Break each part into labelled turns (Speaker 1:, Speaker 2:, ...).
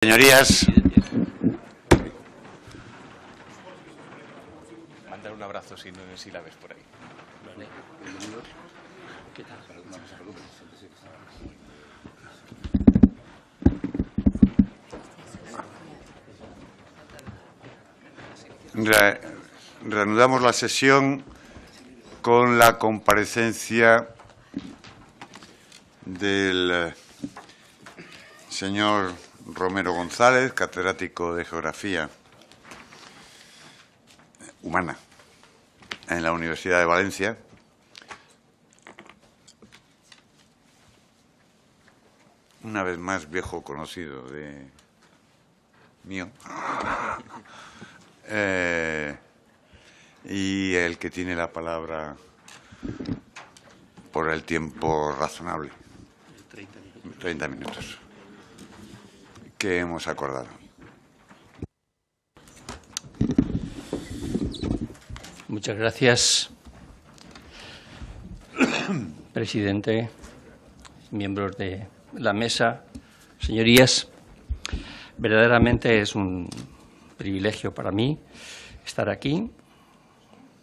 Speaker 1: Señorías,
Speaker 2: mandar un abrazo si la ves por ahí.
Speaker 3: Vale. ¿Qué tal?
Speaker 1: reanudamos la sesión con la comparecencia del señor Romero González, catedrático de Geografía Humana en la Universidad de Valencia. Una vez más, viejo conocido de mío. Y el que tiene la palabra por el tiempo razonable. 30 minutos. Que hemos acordado.
Speaker 3: Muchas gracias, presidente, miembros de la mesa, señorías. Verdaderamente es un privilegio para mí estar aquí.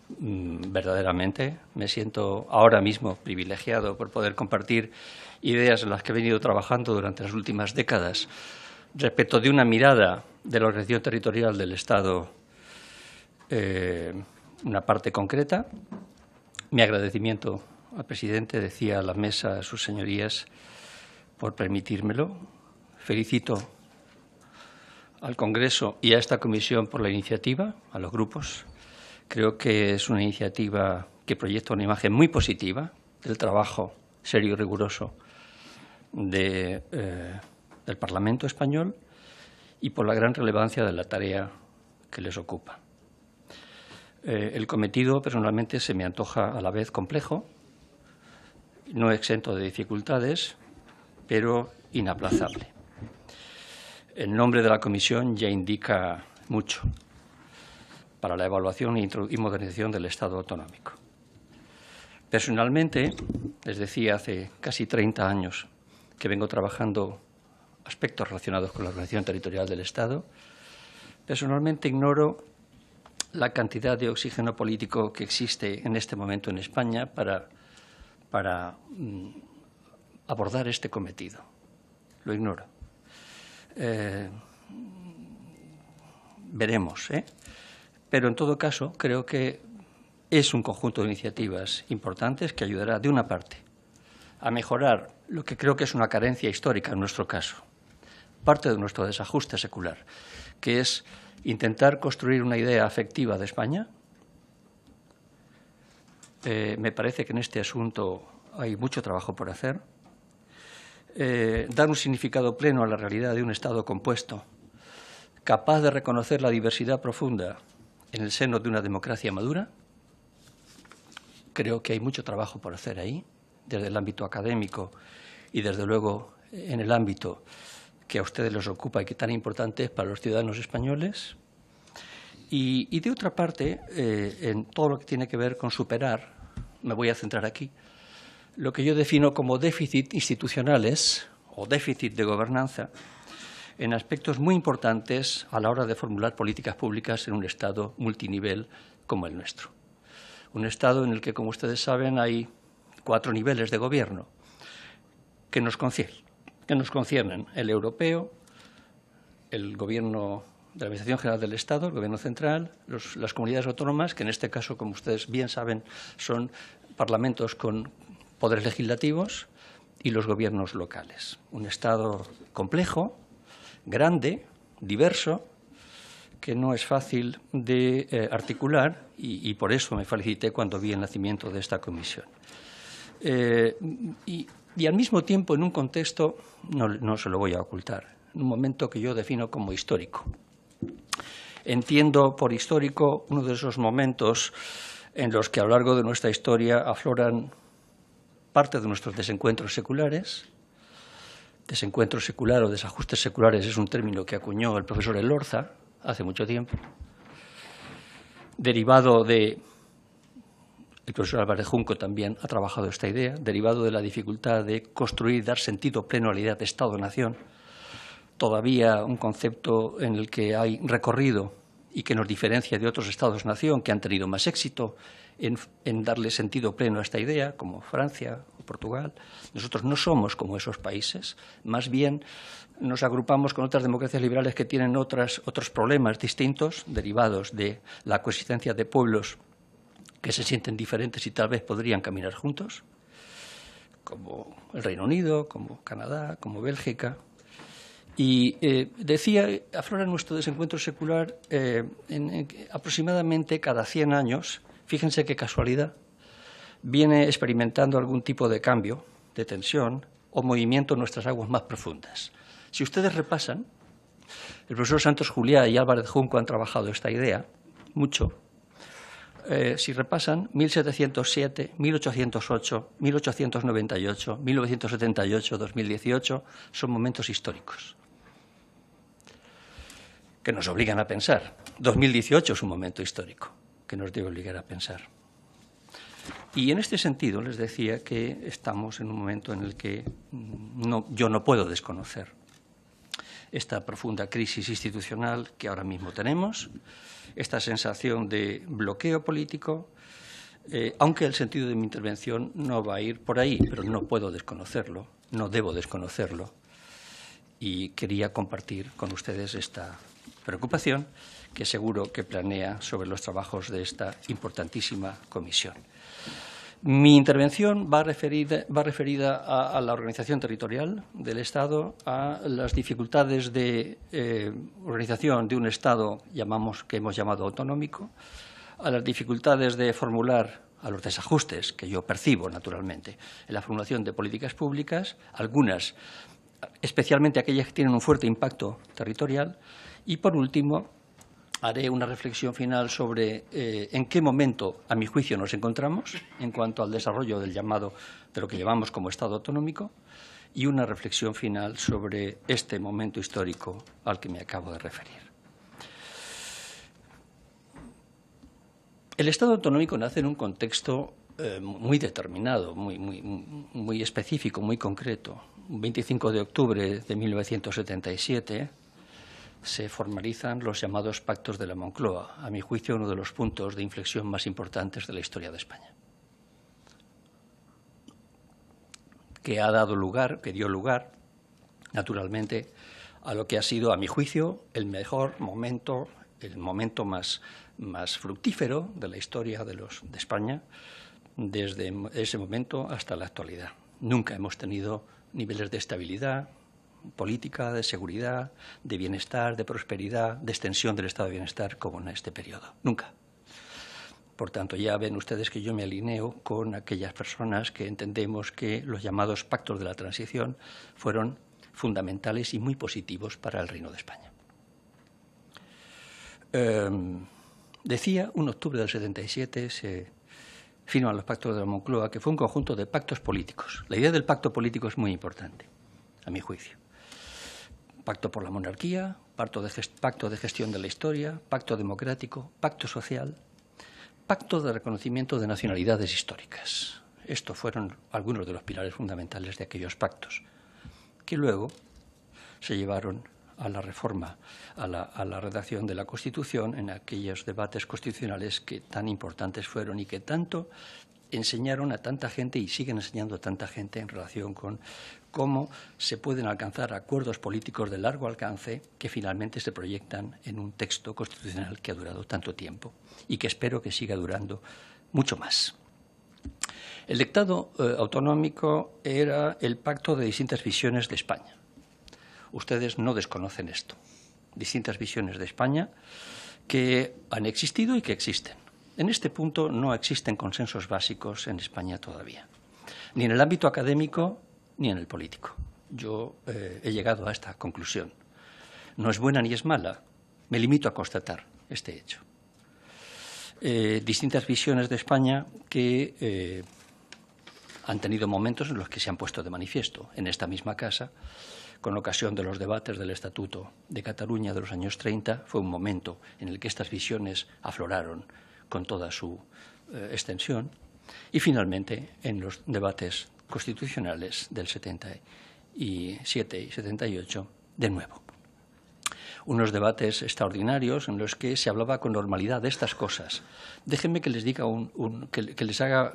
Speaker 3: Verdaderamente me siento ahora mismo privilegiado por poder compartir ideas en las que he venido trabajando durante las últimas décadas respecto de una mirada de la organización territorial del Estado, una parte concreta. Mi agradecimiento al presidente, decía a la mesa, a sus señorías, por permitírmelo. Felicito al Congreso y a esta comisión por la iniciativa, a los grupos. Creo que es una iniciativa que proyecta una imagen muy positiva del trabajo serio y riguroso del Parlamento español y por la gran relevancia de la tarea que les ocupa. El cometido, personalmente, se me antoja a la vez complejo, no exento de dificultades, pero inaplazable. El nombre de la comisión ya indica mucho para la evaluación y modernización del Estado autonómico. Personalmente, les decía, hace casi 30 años que vengo trabajando aspectos relacionados con la organización territorial del Estado. Personalmente ignoro la cantidad de oxígeno político que existe en este momento en España para abordar este cometido. Lo ignoro. Veremos, Pero, en todo caso, creo que es un conjunto de iniciativas importantes que ayudará, de una parte, a mejorar lo que creo que es una carencia histórica en nuestro caso, parte de nuestro desajuste secular, que es intentar construir una idea afectiva de España. Me parece que en este asunto hay mucho trabajo por hacer. Dar un significado pleno a la realidad de un Estado compuesto, capaz de reconocer la diversidad profunda en el seno de una democracia madura. Creo que hay mucho trabajo por hacer ahí, desde el ámbito académico y, desde luego, en el ámbito que a ustedes les ocupa y que tan importante es para los ciudadanos españoles. Y de otra parte, en todo lo que tiene que ver con superar, me voy a centrar aquí, lo que yo defino como déficit institucionales o déficit de gobernanza en aspectos muy importantes a la hora de formular políticas públicas en un Estado multinivel como el nuestro. Un Estado en el que, como ustedes saben, hay 4 niveles de gobierno que nos conciernen: el europeo, el gobierno de la Administración General del Estado, el gobierno central, las comunidades autónomas, que en este caso, como ustedes bien saben, son parlamentos con poderes legislativos, y los gobiernos locales. Un Estado complejo, grande, diverso, que no es fácil de articular, y por eso me felicité cuando vi el nacimiento de esta comisión. Y al mismo tiempo, en un contexto, no se lo voy a ocultar, en un momento que yo defino como histórico. Entiendo por histórico uno de esos momentos en los que a lo largo de nuestra historia afloran parte de nuestros desencuentros seculares. Desencuentro secular o desajustes seculares es un término que acuñó el profesor Elorza hace mucho tiempo, derivado de... El profesor Álvarez Junco también ha trabajado esta idea, derivado de la dificultad de construir y dar sentido pleno a la idea de Estado-nación, todavía un concepto en el que hay recorrido y que nos diferencia de otros Estados-nación que han tenido más éxito en darle sentido pleno a esta idea, como Francia o Portugal. Nosotros no somos como esos países, más bien nos agrupamos con otras democracias liberales que tienen otros problemas distintos derivados de la coexistencia de pueblos que se sienten diferentes y tal vez podrían caminar juntos, como el Reino Unido, como Canadá, como Bélgica. Y decía, aflora nuestro desencuentro secular aproximadamente cada 100 años, fíjense qué casualidad, viene experimentando algún tipo de cambio, de tensión o movimiento en nuestras aguas más profundas. Si ustedes repasan, el profesor Santos Juliá y Álvarez Junco han trabajado esta idea mucho. Si repasan, 1707, 1808, 1898, 1978, 2018, son momentos históricos que nos obligan a pensar. 2018 es un momento histórico que nos debe obligar a pensar. Y en este sentido les decía que estamos en un momento en el que yo no puedo desconocer esta profunda crisis institucional que ahora mismo tenemos, esta sensación de bloqueo político, aunque el sentido de mi intervención no va a ir por ahí, pero no puedo desconocerlo, no debo desconocerlo, y quería compartir con ustedes esta preocupación que seguro que planea sobre los trabajos de esta importantísima comisión. Mi intervención va referida a la organización territorial del Estado, a las dificultades de organización de un Estado que hemos llamado autonómico, a las dificultades de formular, a los desajustes que yo percibo, naturalmente, en la formulación de políticas públicas, algunas, especialmente aquellas que tienen un fuerte impacto territorial, y, por último, haré una reflexión final sobre en qué momento, a mi juicio, nos encontramos en cuanto al desarrollo de lo que llamamos como Estado autonómico, y una reflexión final sobre este momento histórico al que me acabo de referir. El Estado autonómico nace en un contexto muy determinado, muy específico, muy concreto. Un 25 de octubre de 1977 se formalizan los llamados Pactos de la Moncloa, a mi juicio uno de los puntos de inflexión más importantes de la historia de España, que dio lugar, naturalmente, a lo que ha sido, a mi juicio, el mejor momento, el momento más fructífero de la historia de España, desde ese momento hasta la actualidad. Nunca hemos tenido niveles de estabilidad política, de seguridad, de bienestar, de prosperidad, de extensión del estado de bienestar como en este periodo. Nunca. Por tanto, ya ven ustedes que yo me alineo con aquellas personas que entendemos que los llamados pactos de la transición fueron fundamentales y muy positivos para el Reino de España. Decía, en octubre del 77 se firman los pactos de la Moncloa, que fue un conjunto de pactos políticos. La idea del pacto político es muy importante, a mi juicio. Pacto por la monarquía, pacto de gestión de la historia, pacto democrático, pacto social, pacto de reconocimiento de nacionalidades históricas. Estos fueron algunos de los pilares fundamentales de aquellos pactos, que luego se llevaron a la reforma, a la redacción de la Constitución, en aquellos debates constitucionales que tan importantes fueron y que tanto enseñaron a tanta gente y siguen enseñando a tanta gente en relación con cómo se pueden alcanzar acuerdos políticos de largo alcance que finalmente se proyectan en un texto constitucional que ha durado tanto tiempo y que espero que siga durando mucho más. El dictado autonómico era el pacto de distintas visiones de España. Ustedes no desconocen esto. Distintas visiones de España que han existido y que existen. En este punto no existen consensos básicos en España todavía, ni en el ámbito académico ni en el político. Yo he llegado a esta conclusión. No es buena ni es mala, me limito a constatar este hecho. Distintas visiones de España que han tenido momentos en los que se han puesto de manifiesto en esta misma casa, con ocasión de los debates del Estatuto de Cataluña de los años 30, fue un momento en el que estas visiones afloraron con toda su extensión, y finalmente en los debates constitucionales del 77 y 78 de nuevo. unos debates extraordinarios en los que se hablaba con normalidad de estas cosas. Déjenme que les diga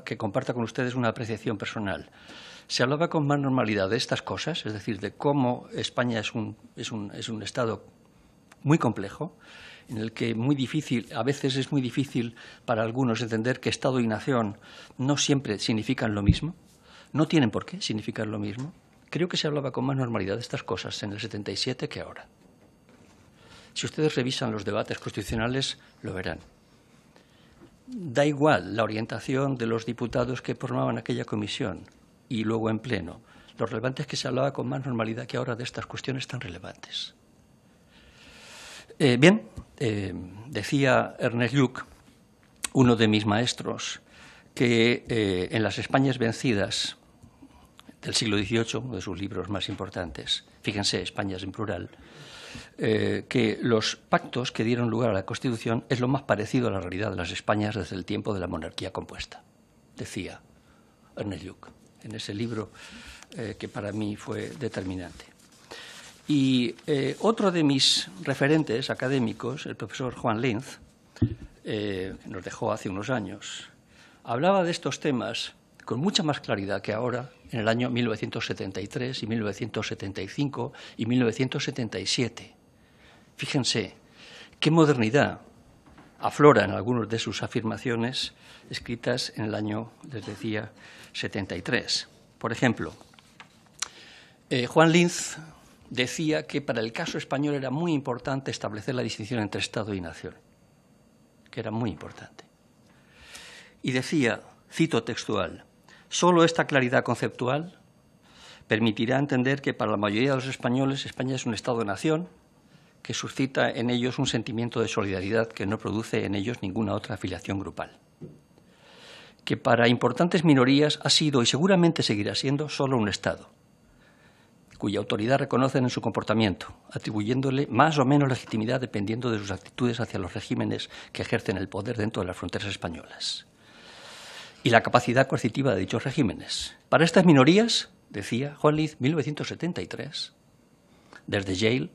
Speaker 3: que comparta con ustedes una apreciación personal. Se hablaba con más normalidad de estas cosas, es decir, de cómo España es un Estado muy complejo, en el que a veces es muy difícil para algunos entender que Estado y nación no siempre significan lo mismo, no tienen por qué significar lo mismo. Creo que se hablaba con más normalidad de estas cosas en el 77 que ahora. Si ustedes revisan los debates constitucionales, lo verán. Da igual la orientación de los diputados que formaban aquella comisión y luego en pleno. Lo relevante es que se hablaba con más normalidad que ahora de estas cuestiones tan relevantes. Decía Ernest Lluch, uno de mis maestros, que en las Españas vencidas del siglo XVIII, uno de sus libros más importantes, fíjense, Españas en plural, que los pactos que dieron lugar a la Constitución es lo más parecido a la realidad de las Españas desde el tiempo de la monarquía compuesta, decía Ernest Lluch, en ese libro que para mí fue determinante. Y otro de mis referentes académicos, el profesor Juan Linz, que nos dejó hace unos años, hablaba de estos temas con mucha más claridad que ahora, en el año 1973 y 1975 y 1977. Fíjense qué modernidad aflora en algunas de sus afirmaciones escritas en el año, les decía, 73. Por ejemplo, Juan Linz decía que para el caso español era muy importante establecer la distinción entre Estado y nación, que era muy importante. Y decía, cito textual, «Solo esta claridad conceptual permitirá entender que para la mayoría de los españoles España es un Estado-nación que suscita en ellos un sentimiento de solidaridad que no produce en ellos ninguna otra afiliación grupal. Que para importantes minorías ha sido y seguramente seguirá siendo solo un Estado, cuya autoridad reconocen en su comportamiento, atribuyéndole más o menos legitimidad dependiendo de sus actitudes hacia los regímenes que ejercen el poder dentro de las fronteras españolas. Y la capacidad coercitiva de dichos regímenes. Para estas minorías, decía Juan Linz, 1973, desde Yale,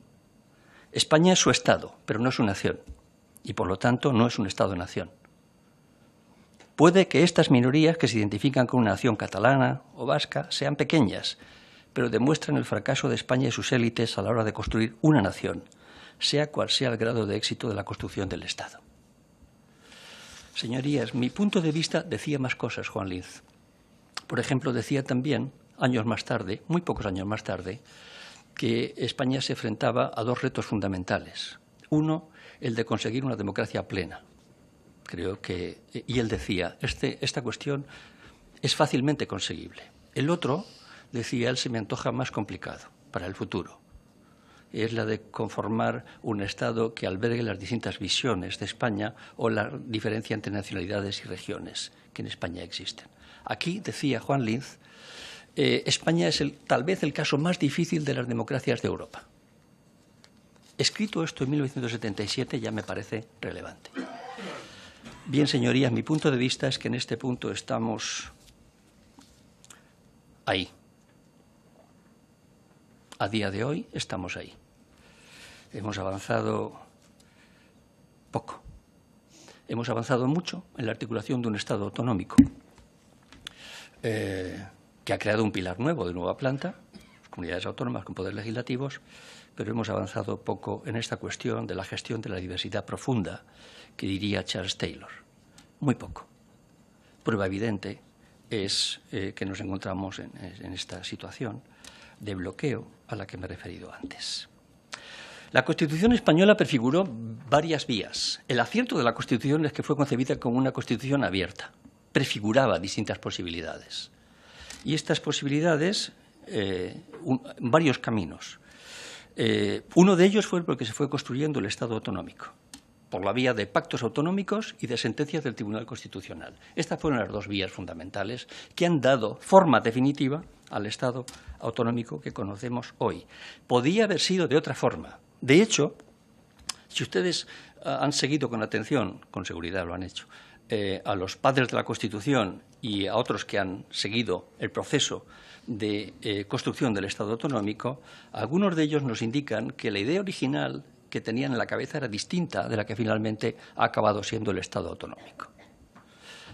Speaker 3: España es su Estado, pero no es su nación, y por lo tanto no es un Estado-nación. Puede que estas minorías que se identifican con una nación catalana o vasca sean pequeñas, pero demuestran el fracaso de España y sus élites a la hora de construir una nación, sea cual sea el grado de éxito de la construcción del Estado. Señorías, mi punto de vista decía más cosas Juan Linz. Por ejemplo, decía también, años más tarde, muy pocos años más tarde, que España se enfrentaba a dos retos fundamentales. Uno, el de conseguir una democracia plena. Creo que, y él decía, esta cuestión es fácilmente conseguible. El otro, decía él, se me antoja más complicado para el futuro. Es la de conformar un Estado que albergue las distintas visiones de España o la diferencia entre nacionalidades y regiones que en España existen. Aquí, decía Juan Linz, España es tal vez el caso más difícil de las democracias de Europa. Escrito esto en 1977 ya me parece relevante. Bien, señorías, mi punto de vista es que en este punto estamos ahí. A día de hoy estamos ahí. Hemos avanzado poco. Hemos avanzado mucho en la articulación de un Estado autonómico que ha creado un pilar nuevo de nueva planta, comunidades autónomas con poderes legislativos, pero hemos avanzado poco en esta cuestión de la gestión de la diversidad profunda, que diría Charles Taylor. Muy poco. Prueba evidente es que nos encontramos en esta situación de bloqueo a la que me he referido antes. La Constitución española prefiguró varias vías. El acierto de la Constitución es que fue concebida como una Constitución abierta. Prefiguraba distintas posibilidades. Y estas posibilidades, varios caminos. Uno de ellos fue porque se fue construyendo el Estado autonómico, por la vía de pactos autonómicos y de sentencias del Tribunal Constitucional. Estas fueron las dos vías fundamentales que han dado forma definitiva al Estado autonómico que conocemos hoy. Podía haber sido de otra forma. De hecho, si ustedes han seguido con atención, con seguridad lo han hecho, a los padres de la Constitución y a otros que han seguido el proceso de construcción del Estado autonómico, algunos de ellos nos indican que la idea original que tenían en la cabeza era distinta de la que finalmente ha acabado siendo el Estado autonómico.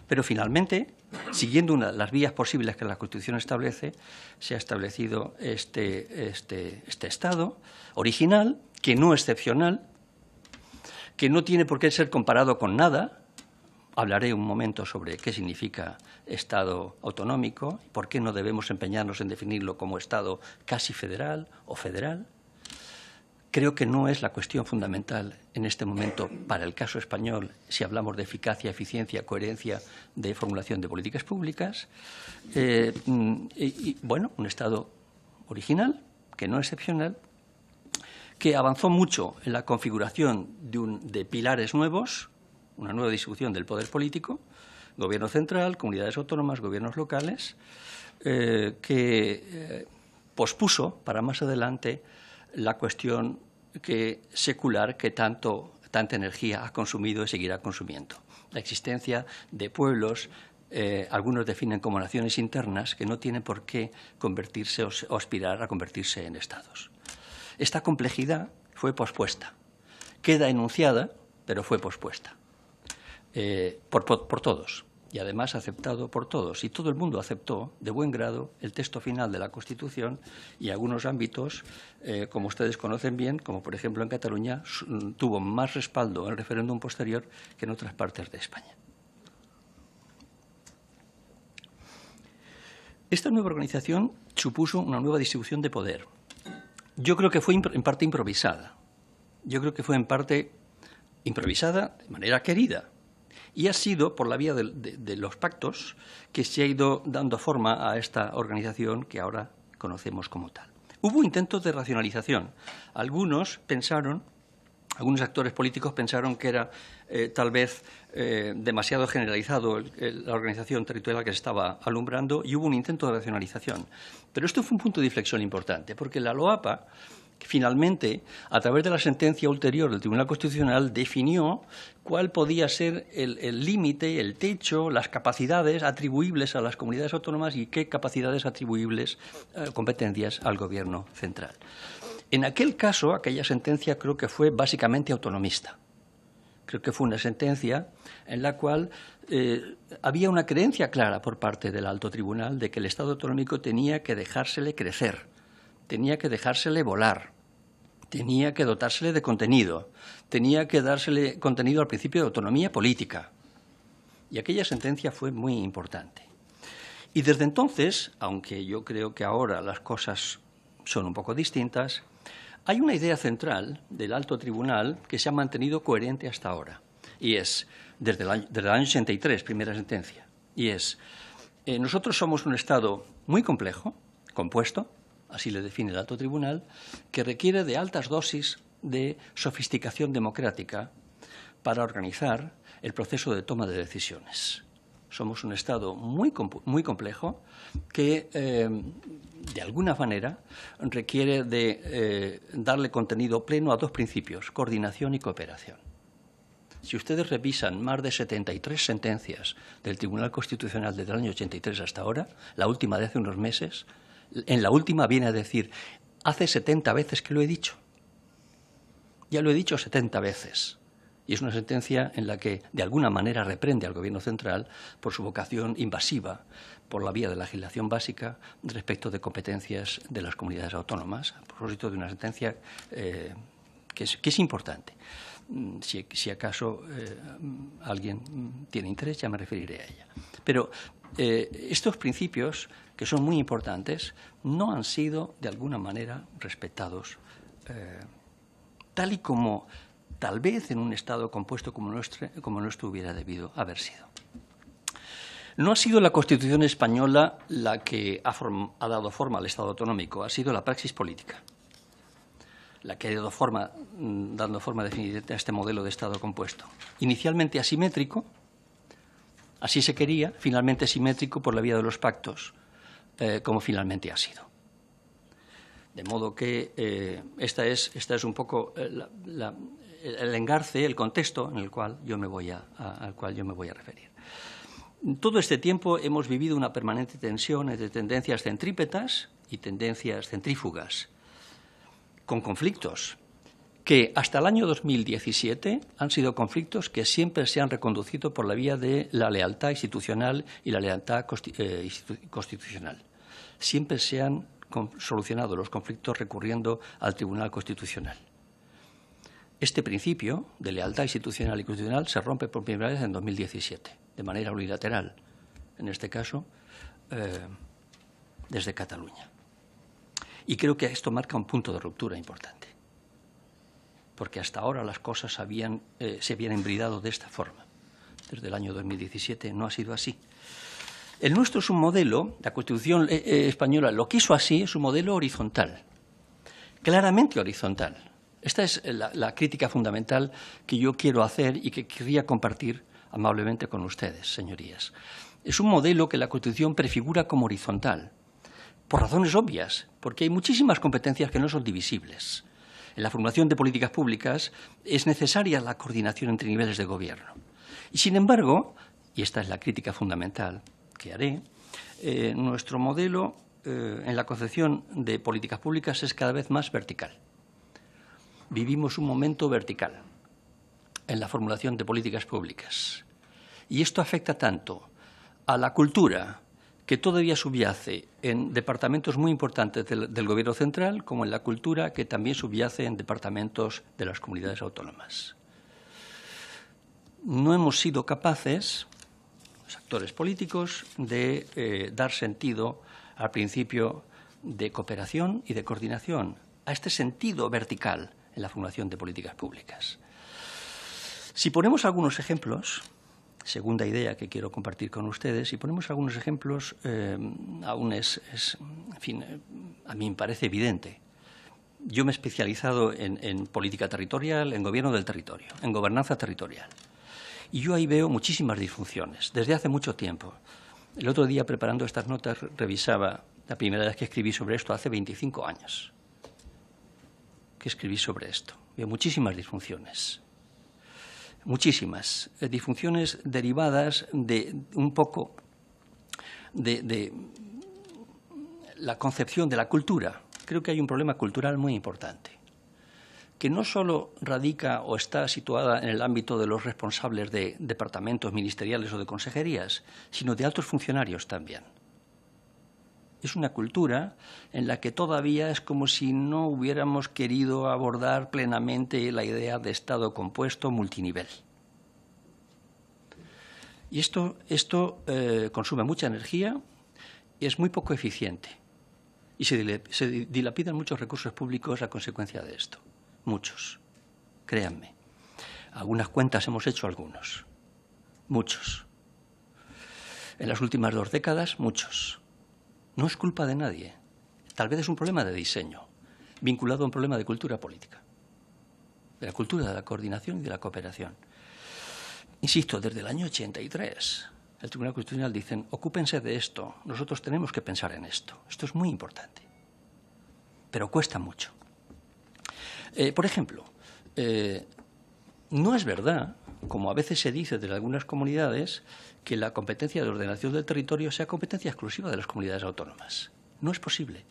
Speaker 3: Pero finalmente, siguiendo las vías posibles que la Constitución establece, se ha establecido este Estado original, que no excepcional, que no tiene por qué ser comparado con nada. Hablaré un momento sobre qué significa Estado autonómico, por qué no debemos empeñarnos en definirlo como Estado casi federal o federal. Creo que no es la cuestión fundamental en este momento para el caso español si hablamos de eficacia, eficiencia, coherencia de formulación de políticas públicas. Bueno, un Estado original, que no excepcional, que avanzó mucho en la configuración de pilares nuevos, una nueva distribución del poder político, gobierno central, comunidades autónomas, gobiernos locales, que pospuso para más adelante la cuestión secular que tanta energía ha consumido y seguirá consumiendo. La existencia de pueblos, algunos definen como naciones internas, que no tienen por qué convertirse o aspirar a convertirse en estados. Esta complejidad fue pospuesta. Queda enunciada, pero fue pospuesta por todos. Y además aceptado por todos. Y todo el mundo aceptó de buen grado el texto final de la Constitución y algunos ámbitos, como ustedes conocen bien, como por ejemplo en Cataluña, tuvo más respaldo en el referéndum posterior que en otras partes de España. Esta nueva organización supuso una nueva distribución de poder. Yo creo que fue en parte improvisada. Yo creo que fue en parte improvisada de manera querida. Y ha sido por la vía de los pactos que se ha ido dando forma a esta organización que ahora conocemos como tal. Hubo intentos de racionalización. Algunos actores políticos pensaron que era tal vez demasiado generalizado la organización territorial que se estaba alumbrando y hubo un intento de racionalización. Pero esto fue un punto de inflexión importante, porque la LOAPA finalmente, a través de la sentencia ulterior del Tribunal Constitucional, definió cuál podía ser el límite, el techo, las capacidades atribuibles a las comunidades autónomas y qué capacidades atribuibles, competencias al Gobierno central. En aquel caso, aquella sentencia creo que fue básicamente autonomista. Creo que fue una sentencia en la cual había una creencia clara por parte del Alto Tribunal de que el Estado autonómico tenía que dejársele crecer, tenía que dejársele volar, tenía que dotársele de contenido, tenía que dársele contenido al principio de autonomía política. Y aquella sentencia fue muy importante. Y desde entonces, aunque yo creo que ahora las cosas son un poco distintas, hay una idea central del Alto Tribunal que se ha mantenido coherente hasta ahora. Y es, desde el año 83, primera sentencia, y es, nosotros somos un Estado muy complejo, compuesto, así le define el Alto Tribunal, que requiere de altas dosis de sofisticación democrática para organizar el proceso de toma de decisiones. Somos un Estado muy complejo que, de alguna manera, requiere de darle contenido pleno a dos principios, coordinación y cooperación. Si ustedes revisan más de 73 sentencias del Tribunal Constitucional desde el año 83 hasta ahora, la última de hace unos meses, en la última viene a decir, hace 70 veces que lo he dicho. Ya lo he dicho 70 veces. Y es una sentencia en la que, de alguna manera, reprende al Gobierno central por su vocación invasiva, por la vía de la legislación básica respecto de competencias de las comunidades autónomas, a propósito de una sentencia que es importante. Si acaso alguien tiene interés, ya me referiré a ella. Pero estos principios, que son muy importantes, no han sido, de alguna manera, respetados tal y como tal vez en un Estado compuesto como nuestro hubiera debido haber sido. No ha sido la Constitución española la que ha dado forma al Estado autonómico, ha sido la praxis política la que ha dado forma, dando forma definitiva a este modelo de Estado compuesto. Inicialmente asimétrico, así se quería, finalmente simétrico por la vía de los pactos, como finalmente ha sido. De modo que esta es un poco el engarce, el contexto en el cual al cual yo me voy a referir. Todo este tiempo hemos vivido una permanente tensión entre tendencias centrípetas y tendencias centrífugas, con conflictos que hasta el año 2017 han sido conflictos que siempre se han reconducido por la vía de la lealtad institucional y la lealtad constitucional. Siempre se han solucionado los conflictos recurriendo al Tribunal Constitucional. Este principio de lealtad institucional y constitucional se rompe por primera vez en 2017, de manera unilateral, en este caso, desde Cataluña. Y creo que esto marca un punto de ruptura importante, porque hasta ahora las cosas se habían embridado de esta forma. Desde el año 2017 no ha sido así. El nuestro es un modelo, la Constitución española lo quiso así, es un modelo horizontal, claramente horizontal. Esta es la crítica fundamental que yo quiero hacer y que querría compartir amablemente con ustedes, señorías. Es un modelo que la Constitución prefigura como horizontal, por razones obvias, porque hay muchísimas competencias que no son divisibles. En la formulación de políticas públicas es necesaria la coordinación entre niveles de gobierno. Y, sin embargo, y esta es la crítica fundamental que haré, nuestro modelo en la concepción de políticas públicas es cada vez más vertical. Vivimos un momento vertical en la formulación de políticas públicas. Y esto afecta tanto a la cultura, que todavía subyace en departamentos muy importantes del Gobierno central, como en la cultura, que también subyace en departamentos de las comunidades autónomas. No hemos sido capaces, los actores políticos, de dar sentido al principio de cooperación y de coordinación, a este sentido vertical en la formulación de políticas públicas. Si ponemos algunos ejemplos, segunda idea que quiero compartir con ustedes, si ponemos algunos ejemplos, aún en fin, a mí me parece evidente. Yo me he especializado en política territorial, en gobierno del territorio, en gobernanza territorial. Y yo ahí veo muchísimas disfunciones, desde hace mucho tiempo. El otro día, preparando estas notas, revisaba la primera vez que escribí sobre esto, hace 25 años que escribí sobre esto. Veo muchísimas disfunciones. Muchísimas disfunciones derivadas de un poco de la concepción de la cultura. Creo que hay un problema cultural muy importante, que no solo radica o está situada en el ámbito de los responsables de departamentos ministeriales o de consejerías, sino de altos funcionarios también. Es una cultura en la que todavía es como si no hubiéramos querido abordar plenamente la idea de Estado compuesto multinivel. Y esto consume mucha energía y es muy poco eficiente. Y se dilapidan muchos recursos públicos a consecuencia de esto. Muchos, créanme. Algunas cuentas hemos hecho algunos. Muchos. En las últimas 2 décadas, muchos. No es culpa de nadie. Tal vez es un problema de diseño, vinculado a un problema de cultura política, de la cultura de la coordinación y de la cooperación. Insisto, desde el año 83, el Tribunal Constitucional dicen, ocúpense de esto, nosotros tenemos que pensar en esto. Esto es muy importante, pero cuesta mucho. Por ejemplo, no es verdad, como a veces se dice de algunas comunidades, que la competencia de ordenación del territorio sea competencia exclusiva de las comunidades autónomas. No es posible.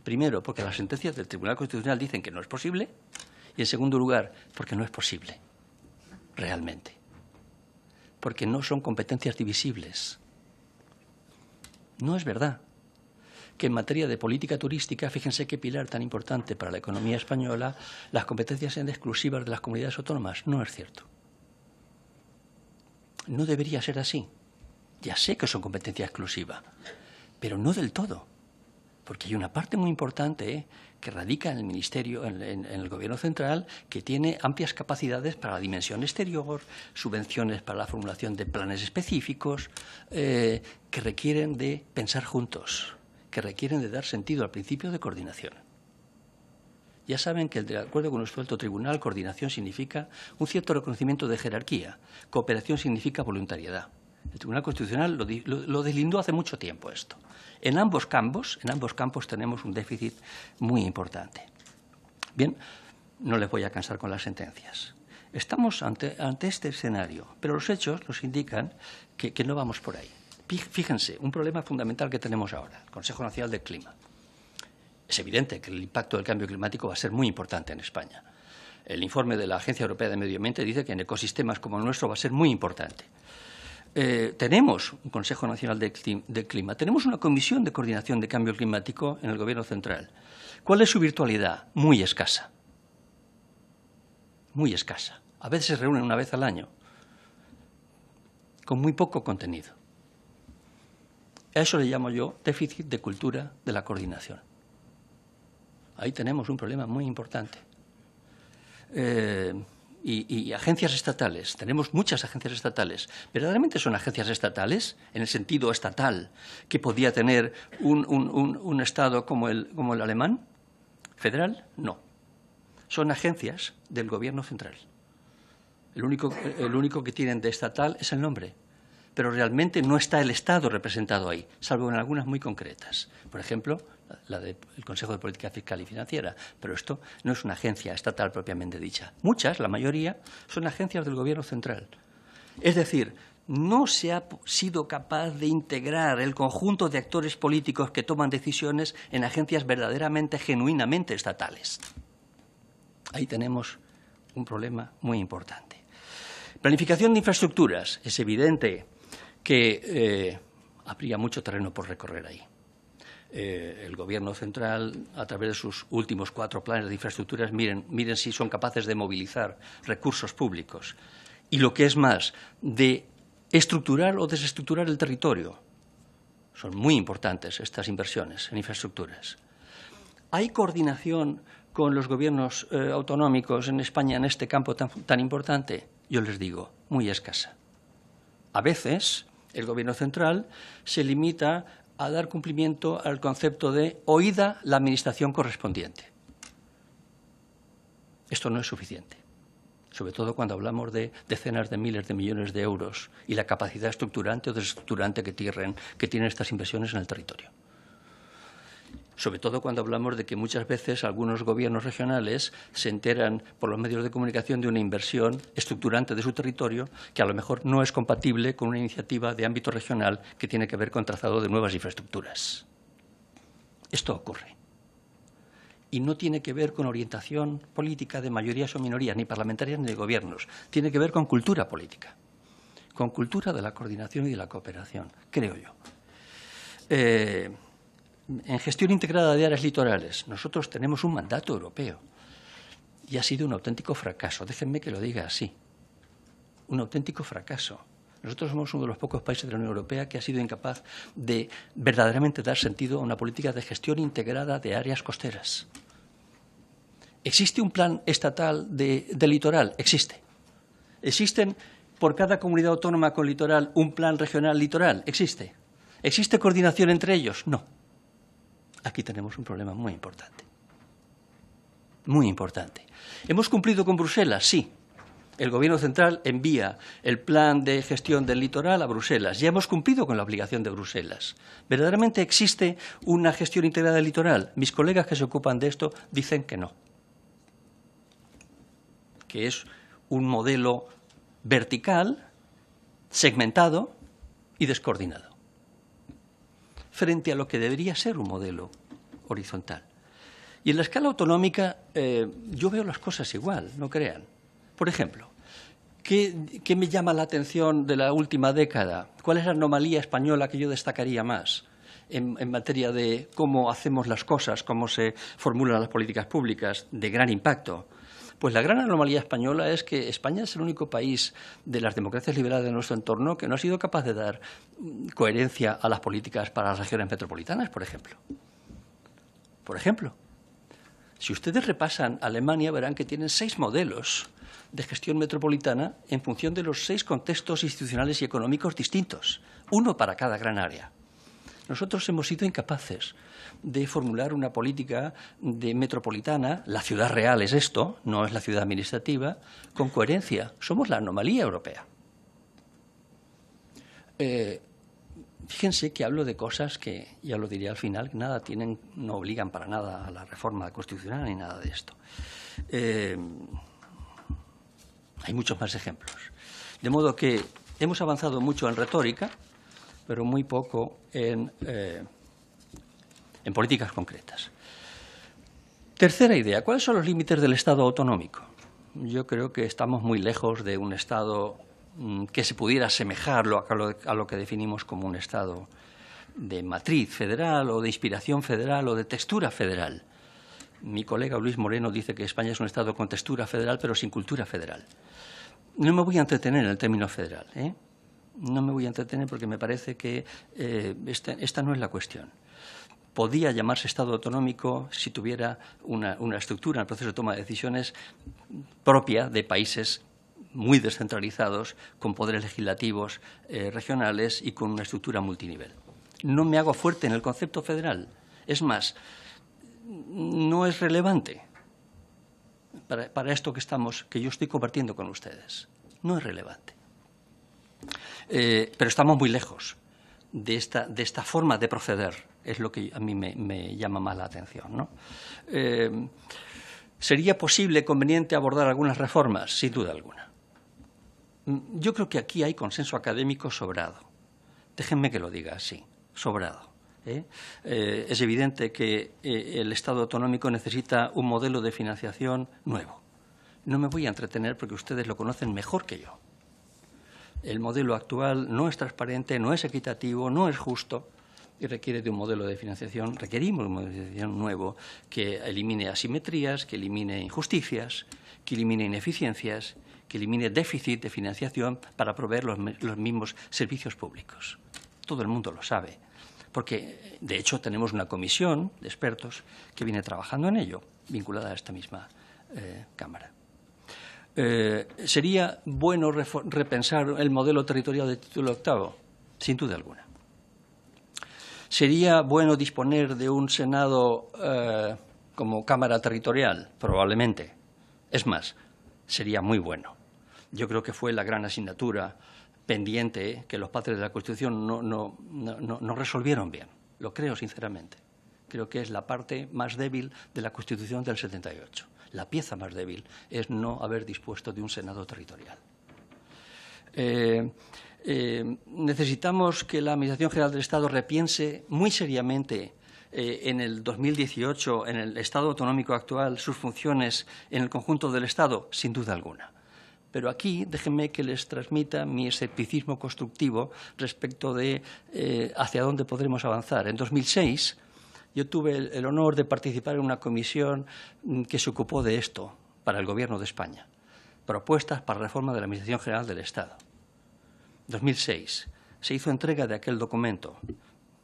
Speaker 3: Primero, porque las sentencias del Tribunal Constitucional dicen que no es posible, y en segundo lugar, porque no es posible, realmente. Porque no son competencias divisibles. No es verdad que en materia de política turística, fíjense qué pilar tan importante para la economía española, las competencias sean exclusivas de las comunidades autónomas. No es cierto. No debería ser así. Ya sé que son competencia exclusiva, pero no del todo, porque hay una parte muy importante que radica en el Ministerio, en el Gobierno central, que tiene amplias capacidades para la dimensión exterior, subvenciones para la formulación de planes específicos, que requieren de pensar juntos, que requieren de dar sentido al principio de coordinación. Ya saben que, de acuerdo con nuestro alto tribunal, coordinación significa un cierto reconocimiento de jerarquía, cooperación significa voluntariedad. El Tribunal Constitucional lo deslindó hace mucho tiempo esto. En ambos campos tenemos un déficit muy importante. Bien, no les voy a cansar con las sentencias. Estamos ante este escenario, pero los hechos nos indican que no vamos por ahí. Fíjense, un problema fundamental que tenemos ahora, el Consejo Nacional del Clima. Es evidente que el impacto del cambio climático va a ser muy importante en España. El informe de la Agencia Europea de Medio Ambiente dice que en ecosistemas como el nuestro va a ser muy importante. Tenemos un Consejo Nacional del Clima, tenemos una Comisión de Coordinación de Cambio Climático en el Gobierno central. ¿Cuál es su virtualidad? Muy escasa. Muy escasa. A veces se reúnen una vez al año, con muy poco contenido. A eso le llamo yo déficit de cultura de la coordinación. Ahí tenemos un problema muy importante. Y agencias estatales, tenemos muchas agencias estatales. ¿Verdaderamente son agencias estatales, en el sentido estatal, que podía tener un Estado como el alemán? ¿Federal? No. Son agencias del Gobierno central. El único que tienen de estatal es el nombre, pero realmente no está el Estado representado ahí, salvo en algunas muy concretas. Por ejemplo, la del Consejo de Política Fiscal y Financiera, pero esto no es una agencia estatal propiamente dicha. Muchas, la mayoría, son agencias del Gobierno central. Es decir, no se ha sido capaz de integrar el conjunto de actores políticos que toman decisiones en agencias verdaderamente, genuinamente estatales. Ahí tenemos un problema muy importante. Planificación de infraestructuras. Es evidente que habría mucho terreno por recorrer ahí. El Gobierno central, a través de sus últimos 4 planes de infraestructuras, miren si son capaces de movilizar recursos públicos. Y lo que es más, de estructurar o desestructurar el territorio. Son muy importantes estas inversiones en infraestructuras. ¿Hay coordinación con los gobiernos autonómicos en España en este campo tan importante? Yo les digo, muy escasa. A veces el Gobierno central se limita a dar cumplimiento al concepto de oída la administración correspondiente. Esto no es suficiente, sobre todo cuando hablamos de decenas de miles de millones de euros y la capacidad estructurante o desestructurante que tienen estas inversiones en el territorio. Sobre todo cuando hablamos de que muchas veces algunos gobiernos regionales se enteran por los medios de comunicación de una inversión estructurante de su territorio que a lo mejor no es compatible con una iniciativa de ámbito regional que tiene que ver con trazado de nuevas infraestructuras. Esto ocurre. Y no tiene que ver con orientación política de mayorías o minorías, ni parlamentarias ni de gobiernos. Tiene que ver con cultura política, con cultura de la coordinación y de la cooperación, creo yo. En gestión integrada de áreas litorales, nosotros tenemos un mandato europeo y ha sido un auténtico fracaso. Déjenme que lo diga así. Un auténtico fracaso. Nosotros somos uno de los pocos países de la Unión Europea que ha sido incapaz de verdaderamente dar sentido a una política de gestión integrada de áreas costeras. ¿Existe un plan estatal de litoral? Existe. ¿Existen por cada comunidad autónoma con litoral un plan regional litoral? Existe. ¿Existe coordinación entre ellos? No. Aquí tenemos un problema muy importante. Muy importante. ¿Hemos cumplido con Bruselas? Sí. El Gobierno central envía el plan de gestión del litoral a Bruselas. Ya hemos cumplido con la obligación de Bruselas. ¿Verdaderamente existe una gestión integrada del litoral? Mis colegas que se ocupan de esto dicen que no. Que es un modelo vertical, segmentado y descoordinado, frente a lo que debería ser un modelo horizontal. Y en la escala autonómica yo veo las cosas igual, no crean. Por ejemplo, ¿qué me llama la atención de la última década? ¿Cuál es la anomalía española que yo destacaría más en materia de cómo hacemos las cosas, cómo se formulan las políticas públicas de gran impacto? Pues la gran anomalía española es que España es el único país de las democracias liberales de nuestro entorno que no ha sido capaz de dar coherencia a las políticas para las regiones metropolitanas, por ejemplo. Por ejemplo, si ustedes repasan Alemania, verán que tienen 6 modelos de gestión metropolitana en función de los 6 contextos institucionales y económicos distintos, uno para cada gran área. Nosotros hemos sido incapaces de formular una política de metropolitana, la ciudad real es esto, no es la ciudad administrativa, con coherencia. Somos la anomalía europea. Fíjense que hablo de cosas que, ya lo diré al final, que nada tienen, no obligan para nada a la reforma constitucional ni nada de esto. Hay muchos más ejemplos. De modo que hemos avanzado mucho en retórica, pero muy poco en políticas concretas. Tercera idea, ¿cuáles son los límites del Estado autonómico? Yo creo que estamos muy lejos de un Estado que se pudiera asemejar a lo que definimos como un Estado de matriz federal o de inspiración federal o de textura federal. Mi colega Luis Moreno dice que España es un Estado con textura federal pero sin cultura federal. No me voy a entretener en el término federal, ¿eh? No me voy a entretener porque me parece que esta no es la cuestión. Podía llamarse Estado autonómico si tuviera una estructura en el proceso de toma de decisiones propia de países muy descentralizados, con poderes legislativos regionales y con una estructura multinivel. No me hago fuerte en el concepto federal. Es más, no es relevante para esto que yo estoy compartiendo con ustedes. No es relevante. Pero estamos muy lejos de esta forma de proceder. Es lo que a mí me llama más la atención, ¿no? ¿Sería posible, conveniente abordar algunas reformas? Sin duda alguna. Yo creo que aquí hay consenso académico sobrado. Déjenme que lo diga así, sobrado. Es evidente que el Estado autonómico necesita un modelo de financiación nuevo. No me voy a entretener porque ustedes lo conocen mejor que yo. El modelo actual no es transparente, no es equitativo, no es justo y requiere de un modelo de financiación. Requerimos un modelo de financiación nuevo que elimine asimetrías, que elimine injusticias, que elimine ineficiencias, que elimine déficit de financiación para proveer los mismos servicios públicos. Todo el mundo lo sabe, porque de hecho tenemos una comisión de expertos que viene trabajando en ello, vinculada a esta misma Cámara. ¿Sería bueno repensar el modelo territorial del título octavo? Sin duda alguna. ¿Sería bueno disponer de un Senado como Cámara territorial? Probablemente. Es más, sería muy bueno. Yo creo que fue la gran asignatura pendiente que los padres de la Constitución no resolvieron bien. Lo creo sinceramente. Creo que es la parte más débil de la Constitución del 78. La pieza más débil es no haber dispuesto de un Senado territorial. Necesitamos que la Administración General del Estado repiense muy seriamente en el 2018, en el Estado autonómico actual, sus funciones en el conjunto del Estado, sin duda alguna. Pero aquí déjenme que les transmita mi escepticismo constructivo respecto de hacia dónde podremos avanzar. En 2006 yo tuve el honor de participar en una comisión que se ocupó de esto para el Gobierno de España, propuestas para reforma de la Administración General del Estado. 2006 se hizo entrega de aquel documento,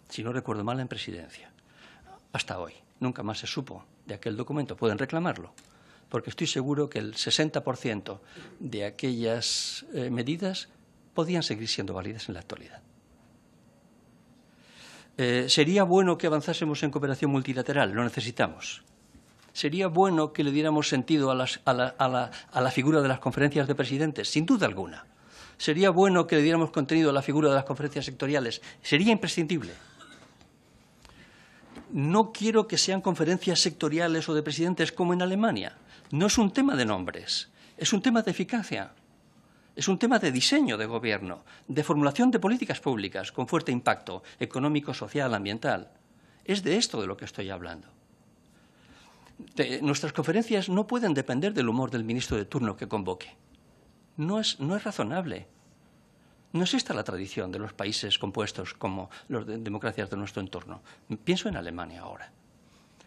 Speaker 3: si no recuerdo mal, en Presidencia. Hasta hoy nunca más se supo de aquel documento. Pueden reclamarlo, porque estoy seguro que el 60% de aquellas medidas podían seguir siendo válidas en la actualidad. ¿Sería bueno que avanzásemos en cooperación multilateral? Lo necesitamos. ¿Sería bueno que le diéramos sentido a la figura de las conferencias de presidentes? Sin duda alguna. ¿Sería bueno que le diéramos contenido a la figura de las conferencias sectoriales? Sería imprescindible. No quiero que sean conferencias sectoriales o de presidentes como en Alemania. No es un tema de nombres, es un tema de eficacia. Es un tema de diseño de gobierno, de formulación de políticas públicas con fuerte impacto económico, social, ambiental. Es de esto de lo que estoy hablando. Nuestras conferencias no pueden depender del humor del ministro de turno que convoque. No es razonable. No es esta la tradición de los países compuestos como las democracias de nuestro entorno. Pienso en Alemania ahora.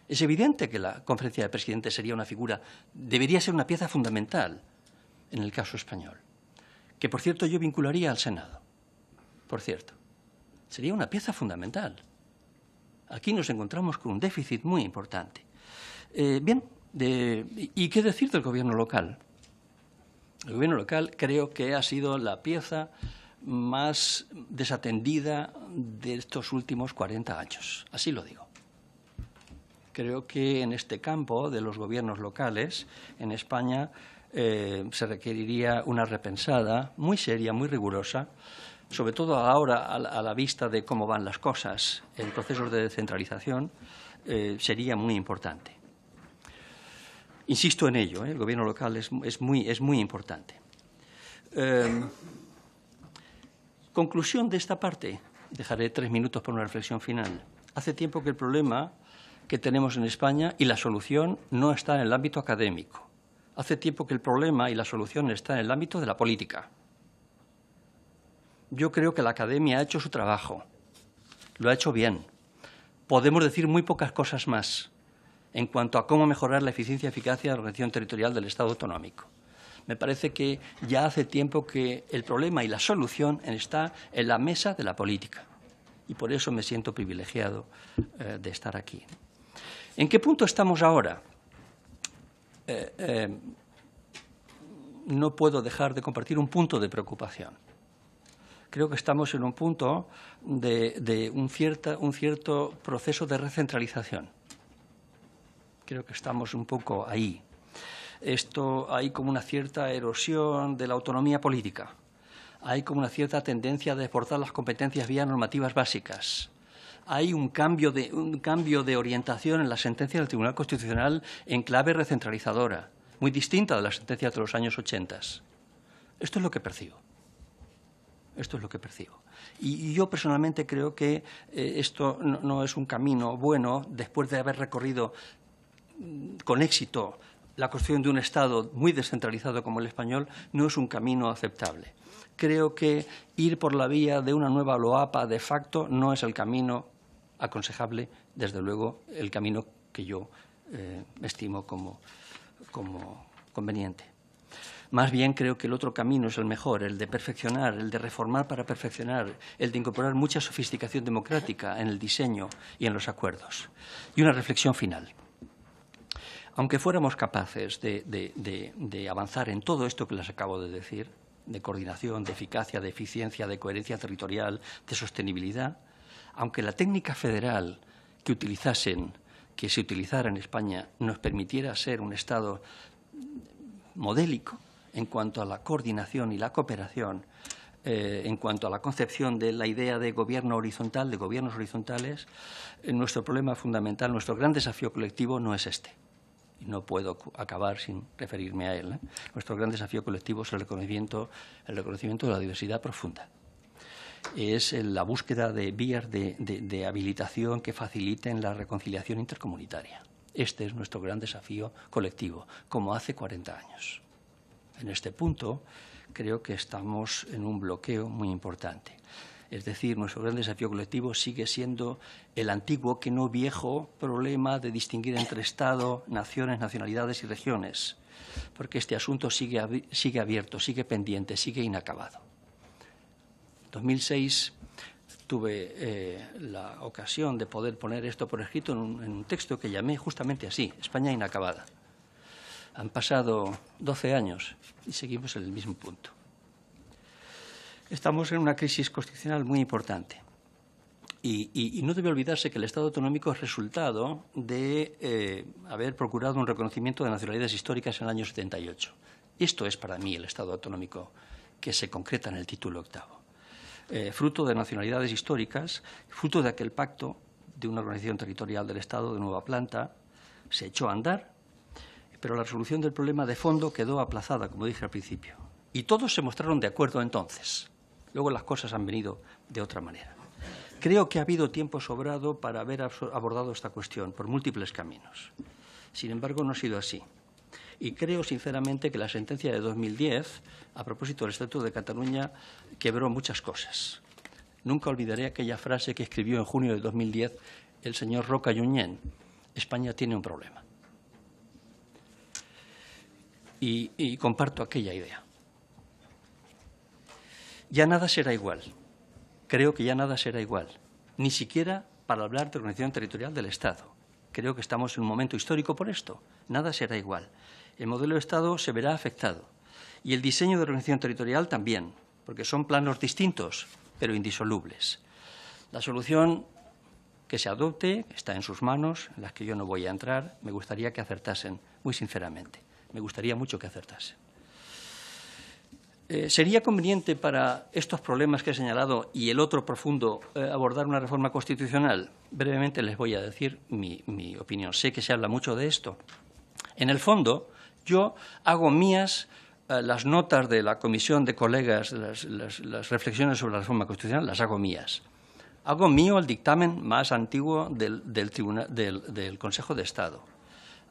Speaker 3: Es evidente que la conferencia de presidentes sería una figura, debería ser una pieza fundamental en el caso español, que por cierto yo vincularía al Senado. Por cierto, sería una pieza fundamental. Aquí nos encontramos con un déficit muy importante. Bien, ¿y qué decir del gobierno local? El gobierno local creo que ha sido la pieza más desatendida de estos últimos 40 años. Así lo digo. Creo que en este campo de los gobiernos locales, en España, se requeriría una repensada muy seria, muy rigurosa, sobre todo ahora a la vista de cómo van las cosas en procesos de descentralización, sería muy importante. Insisto en ello, el gobierno local es muy importante. Conclusión de esta parte. Dejaré 3 minutos para una reflexión final. Hace tiempo que el problema que tenemos en España y la solución no está en el ámbito académico. Hace tiempo que el problema y la solución está en el ámbito de la política. Yo creo que la academia ha hecho su trabajo, lo ha hecho bien. Podemos decir muy pocas cosas más en cuanto a cómo mejorar la eficiencia y eficacia de la organización territorial del Estado autonómico. Me parece que ya hace tiempo que el problema y la solución está en la mesa de la política. Y por eso me siento privilegiado de estar aquí. ¿En qué punto estamos ahora? No puedo dejar de compartir un punto de preocupación. Creo que estamos en un punto de un cierto proceso de recentralización. Creo que estamos un poco ahí. Hay como una cierta erosión de la autonomía política. Hay como una cierta tendencia de exportar las competencias vía normativas básicas. Hay un cambio de orientación en las sentencias del Tribunal Constitucional en clave recentralizadora, muy distinta de las sentencias de los años 80. Esto es lo que percibo. Esto es lo que percibo. Y yo personalmente creo que esto no es un camino bueno después de haber recorrido con éxito la construcción de un Estado muy descentralizado como el español, no es un camino aceptable. Creo que ir por la vía de una nueva LOAPA de facto no es el camino aconsejable, desde luego el camino que yo estimo como conveniente. Más bien creo que el otro camino es el mejor, el de perfeccionar, el de reformar para perfeccionar, el de incorporar mucha sofisticación democrática en el diseño y en los acuerdos. Y una reflexión final. Aunque fuéramos capaces de avanzar en todo esto que les acabo de decir, de coordinación, de eficacia, de eficiencia, de coherencia territorial, de sostenibilidad, aunque la técnica federal que se utilizara en España nos permitiera ser un Estado modélico en cuanto a la coordinación y la cooperación, en cuanto a la concepción de la idea de gobierno horizontal, de gobiernos horizontales, nuestro problema fundamental, nuestro gran desafío colectivo no es este. Y no puedo acabar sin referirme a él. Nuestro gran desafío colectivo es el reconocimiento de la diversidad profunda. Es la búsqueda de vías de habilitación que faciliten la reconciliación intercomunitaria. Este es nuestro gran desafío colectivo, como hace 40 años. En este punto creo que estamos en un bloqueo muy importante. Es decir, nuestro gran desafío colectivo sigue siendo el antiguo, que no viejo, problema de distinguir entre Estado, naciones, nacionalidades y regiones, porque este asunto sigue abierto, sigue pendiente, sigue inacabado. En 2006 tuve la ocasión de poder poner esto por escrito en un texto que llamé justamente así, España inacabada. Han pasado 12 años y seguimos en el mismo punto. Estamos en una crisis constitucional muy importante y no debe olvidarse que el Estado autonómico es resultado de haber procurado un reconocimiento de nacionalidades históricas en el año 78. Esto es para mí el Estado autonómico que se concreta en el título octavo. Fruto de nacionalidades históricas, fruto de aquel pacto de una organización territorial del Estado de nueva planta, se echó a andar, pero la resolución del problema de fondo quedó aplazada, como dije al principio. Y todos se mostraron de acuerdo entonces. Luego las cosas han venido de otra manera. Creo que ha habido tiempo sobrado para haber abordado esta cuestión por múltiples caminos. Sin embargo, no ha sido así. Y creo sinceramente que la sentencia de 2010, a propósito del Estatuto de Cataluña, quebró muchas cosas. Nunca olvidaré aquella frase que escribió en junio de 2010 el señor Roca i Unyent: España tiene un problema. Y comparto aquella idea. Ya nada será igual. Creo que ya nada será igual. Ni siquiera para hablar de organización territorial del Estado. Creo que estamos en un momento histórico por esto. Nada será igual. El modelo de Estado se verá afectado. Y el diseño de organización territorial también, porque son planos distintos, pero indisolubles. La solución que se adopte está en sus manos, en las que yo no voy a entrar. Me gustaría que acertasen, muy sinceramente. Me gustaría mucho que acertasen. ¿Sería conveniente para estos problemas que he señalado y el otro profundo abordar una reforma constitucional? Brevemente les voy a decir mi opinión. Sé que se habla mucho de esto. En el fondo, yo hago mías las notas de la comisión de colegas, las reflexiones sobre la reforma constitucional, las hago mías. Hago mío el dictamen más antiguo del Consejo de Estado.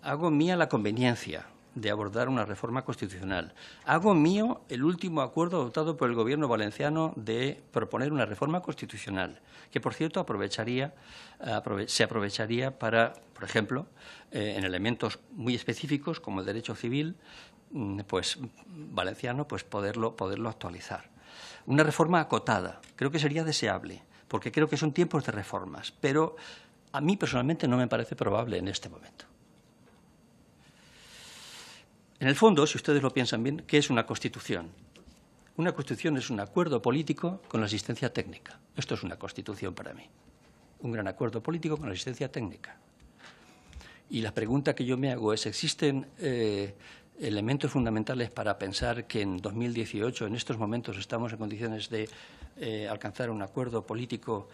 Speaker 3: Hago mía la conveniencia de abordar una reforma constitucional. Hago mío el último acuerdo adoptado por el Gobierno valenciano de proponer una reforma constitucional, que, por cierto, se aprovecharía para, por ejemplo, en elementos muy específicos, como el derecho civil, pues valenciano, pues poderlo actualizar. Una reforma acotada, creo que sería deseable, porque creo que son tiempos de reformas, pero a mí personalmente no me parece probable en este momento. En el fondo, si ustedes lo piensan bien, ¿qué es una Constitución? Una Constitución es un acuerdo político con la asistencia técnica. Esto es una Constitución para mí. Un gran acuerdo político con la asistencia técnica. Y la pregunta que yo me hago es, ¿existen elementos fundamentales para pensar que en 2018, en estos momentos, estamos en condiciones de alcanzar un acuerdo político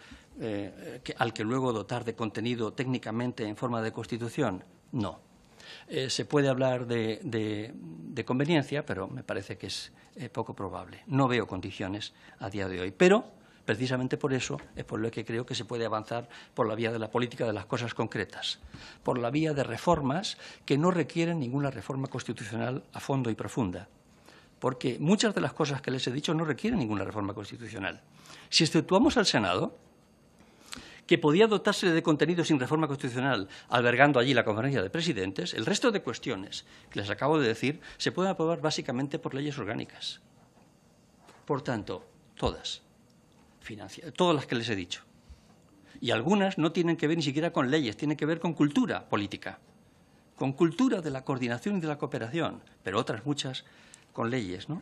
Speaker 3: al que luego dotar de contenido técnicamente en forma de Constitución? No. Se puede hablar de conveniencia, pero me parece que es poco probable. No veo condiciones a día de hoy. Pero, precisamente por eso, es por lo que creo que se puede avanzar por la vía de la política de las cosas concretas, por la vía de reformas que no requieren ninguna reforma constitucional a fondo y profunda, porque muchas de las cosas que les he dicho no requieren ninguna reforma constitucional. Si exceptuamos al Senado, que podía dotarse de contenido sin reforma constitucional, albergando allí la conferencia de presidentes, el resto de cuestiones que les acabo de decir se pueden aprobar básicamente por leyes orgánicas. Por tanto, todas las que les he dicho. Y algunas no tienen que ver ni siquiera con leyes, tienen que ver con cultura política, con cultura de la coordinación y de la cooperación, pero otras muchas con leyes, ¿no?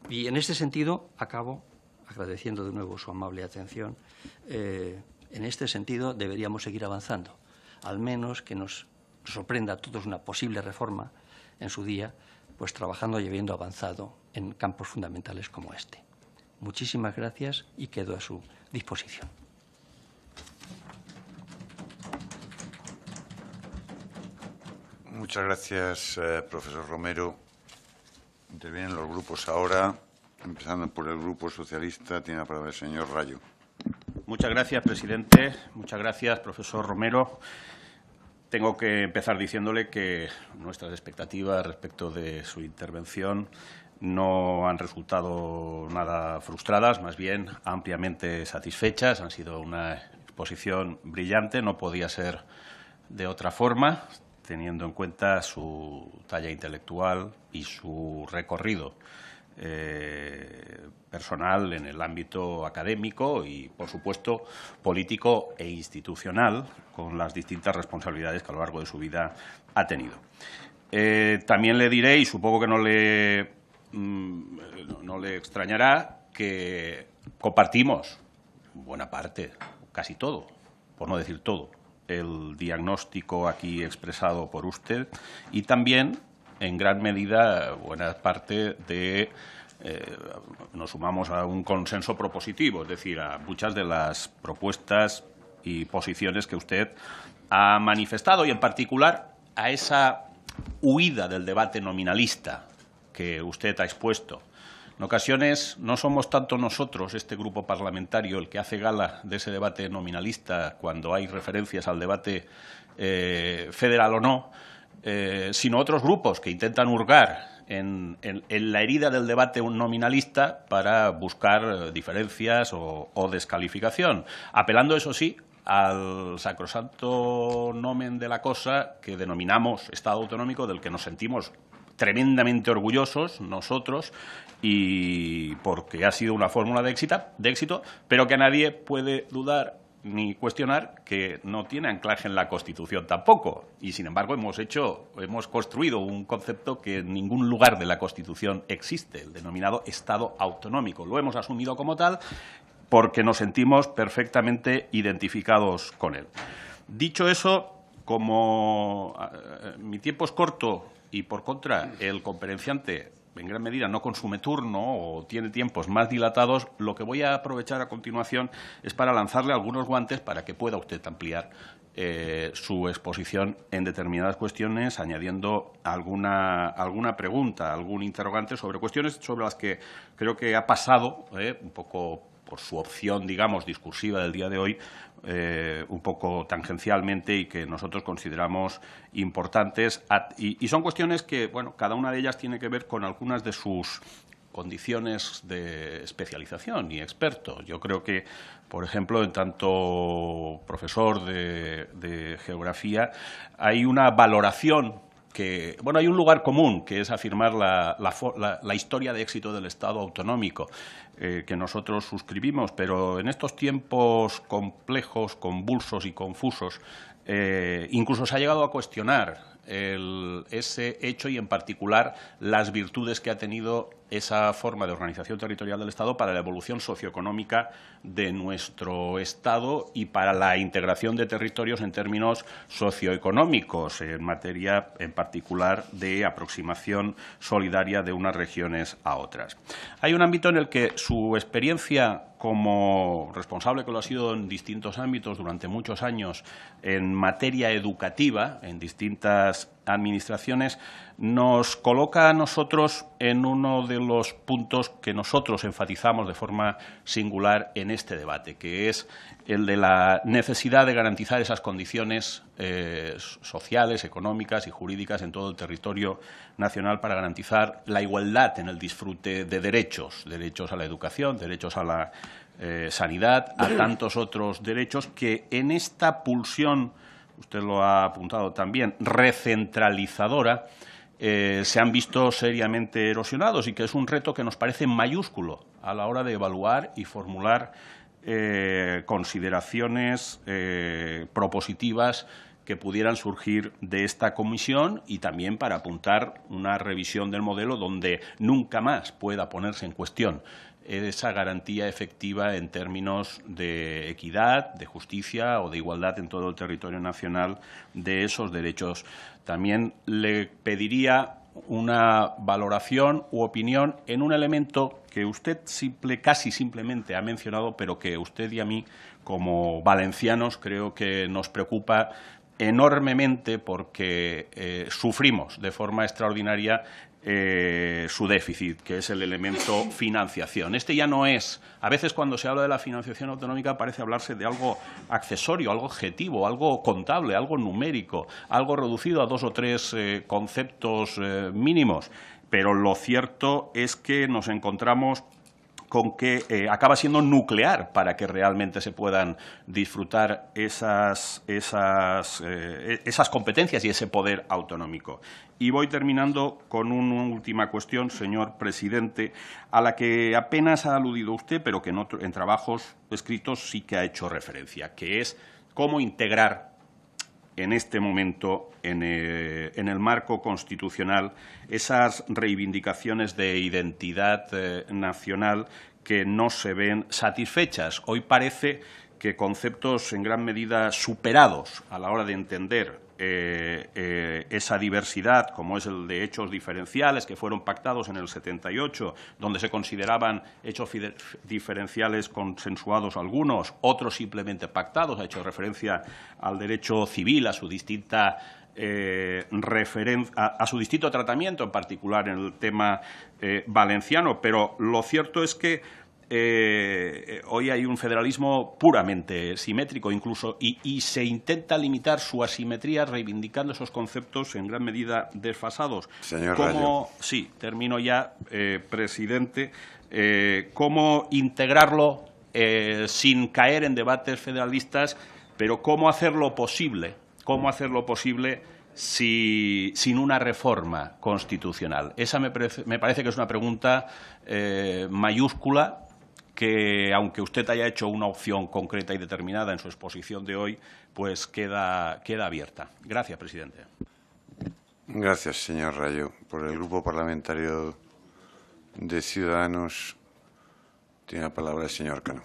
Speaker 3: Y en este sentido acabo agradeciendo de nuevo su amable atención. En este sentido deberíamos seguir avanzando, al menos que nos sorprenda a todos una posible reforma en su día, pues trabajando y habiendo avanzado en campos fundamentales como este. Muchísimas gracias y quedo a su disposición.
Speaker 1: Muchas gracias, profesor Romero. Intervienen los grupos ahora. Empezando por el Grupo Socialista, tiene la palabra el señor Rayo.
Speaker 4: Muchas gracias, presidente. Muchas gracias, profesor Romero. Tengo que empezar diciéndole que nuestras expectativas respecto de su intervención no han resultado nada frustradas, más bien ampliamente satisfechas. Han sido una exposición brillante, no podía ser de otra forma, teniendo en cuenta su talla intelectual y su recorrido personal en el ámbito académico y, por supuesto, político e institucional, con las distintas responsabilidades que a lo largo de su vida ha tenido. También le diré, y supongo que no le extrañará, que compartimos buena parte, casi todo, por no decir todo, el diagnóstico aquí expresado por usted y también, en gran medida, buena parte nos sumamos a un consenso propositivo, es decir, a muchas de las propuestas y posiciones que usted ha manifestado y, en particular, a esa huida del debate nominalista que usted ha expuesto. En ocasiones no somos tanto nosotros, este grupo parlamentario, el que hace gala de ese debate nominalista cuando hay referencias al debate federal o no, sino otros grupos que intentan hurgar en la herida del debate nominalista para buscar diferencias o descalificación, apelando, eso sí, al sacrosanto nomen de la cosa que denominamos Estado autonómico, del que nos sentimos tremendamente orgullosos nosotros, y porque ha sido una fórmula de éxito, pero que nadie puede dudar ni cuestionar que no tiene anclaje en la Constitución tampoco. Y, sin embargo, hemos construido un concepto que en ningún lugar de la Constitución existe, el denominado Estado autonómico. Lo hemos asumido como tal porque nos sentimos perfectamente identificados con él. Dicho eso, como mi tiempo es corto y, por contra, el conferenciante en gran medida no consume turno o tiene tiempos más dilatados, lo que voy a aprovechar a continuación es para lanzarle algunos guantes para que pueda usted ampliar su exposición en determinadas cuestiones, añadiendo alguna pregunta, algún interrogante sobre cuestiones sobre las que creo que ha pasado un poco por su opción, digamos, discursiva del día de hoy, un poco tangencialmente y que nosotros consideramos importantes. Y son cuestiones que, bueno, cada una de ellas tiene que ver con algunas de sus condiciones de especialización y experto. Yo creo que, por ejemplo, en tanto profesor de geografía, hay una valoración que, bueno, hay un lugar común, que es afirmar la historia de éxito del Estado autonómico, que nosotros suscribimos, pero en estos tiempos complejos, convulsos y confusos, incluso se ha llegado a cuestionar ese hecho y, en particular, las virtudes que ha tenido esa forma de organización territorial del Estado para la evolución socioeconómica de nuestro Estado y para la integración de territorios en términos socioeconómicos, en materia, en particular, de aproximación solidaria de unas regiones a otras. Hay un ámbito en el que su experiencia como responsable, que lo ha sido en distintos ámbitos durante muchos años, en materia educativa, en distintas administraciones, nos coloca a nosotros en uno de los puntos que nosotros enfatizamos de forma singular en este debate, que es el de la necesidad de garantizar esas condiciones sociales, económicas y jurídicas en todo el territorio nacional para garantizar la igualdad en el disfrute de derechos a la educación, derechos a la sanidad, a tantos otros derechos que en esta pulsión, usted lo ha apuntado también, recentralizadora, se han visto seriamente erosionados y que es un reto que nos parece mayúsculo a la hora de evaluar y formular consideraciones propositivas que pudieran surgir de esta comisión y también para apuntar una revisión del modelo donde nunca más pueda ponerse en cuestión esa garantía efectiva en términos de equidad, de justicia o de igualdad en todo el territorio nacional de esos derechos. También le pediría una valoración u opinión en un elemento que usted casi simplemente ha mencionado, pero que usted y a mí, como valencianos, creo que nos preocupa enormemente porque sufrimos de forma extraordinaria su déficit, que es el elemento financiación. Este ya no es, a veces cuando se habla de la financiación autonómica parece hablarse de algo accesorio, algo objetivo, algo contable, algo numérico, algo reducido a 2 o 3 conceptos mínimos, pero lo cierto es que nos encontramos con que acaba siendo nuclear para que realmente se puedan disfrutar esas competencias y ese poder autonómico. Y voy terminando con una última cuestión, señor presidente, a la que apenas ha aludido usted, pero que en trabajos escritos sí que ha hecho referencia, que es cómo integrar en este momento en el marco constitucional esas reivindicaciones de identidad nacional que no se ven satisfechas. Hoy parece que conceptos en gran medida superados a la hora de entender esa diversidad, como es el de hechos diferenciales, que fueron pactados en el 78, donde se consideraban hechos diferenciales consensuados algunos, otros simplemente pactados, ha hecho referencia al derecho civil, a su distinta a su distinto tratamiento, en particular en el tema valenciano, pero lo cierto es que hoy hay un federalismo puramente simétrico incluso y se intenta limitar su asimetría reivindicando esos conceptos en gran medida desfasados.
Speaker 1: Señor Rayo.
Speaker 4: Sí, termino ya, presidente. ¿Cómo integrarlo sin caer en debates federalistas, pero cómo hacerlo posible? ¿Cómo hacerlo posible sin una reforma constitucional? Esa me parece que es una pregunta mayúscula que, aunque usted haya hecho una opción concreta y determinada en su exposición de hoy, pues queda abierta. Gracias, presidente.
Speaker 1: Gracias, señor Rayo. Por el Grupo Parlamentario de Ciudadanos tiene la palabra el señor Cano.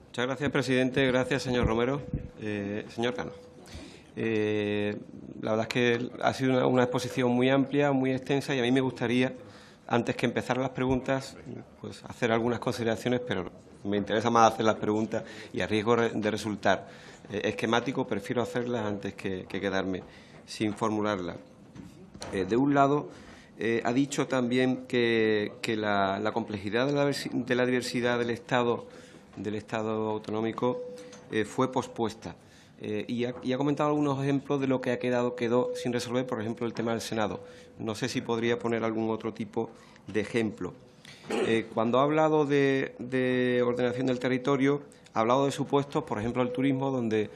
Speaker 5: Muchas gracias, presidente. Gracias, señor Romero. Señor Cano. La verdad es que ha sido una exposición muy amplia, muy extensa, y a mí me gustaría, antes que empezar las preguntas, pues hacer algunas consideraciones, pero me interesa más hacer las preguntas y a riesgo de resultar esquemático, prefiero hacerlas antes que quedarme sin formularlas. De un lado, ha dicho también que la complejidad de la diversidad del Estado del Estado autonómico fue pospuesta. Y ha comentado algunos ejemplos de lo que quedó sin resolver, por ejemplo, el tema del Senado. No sé si podría poner algún otro tipo de ejemplo. Cuando ha hablado de ordenación del territorio, ha hablado de supuestos, por ejemplo, el turismo, donde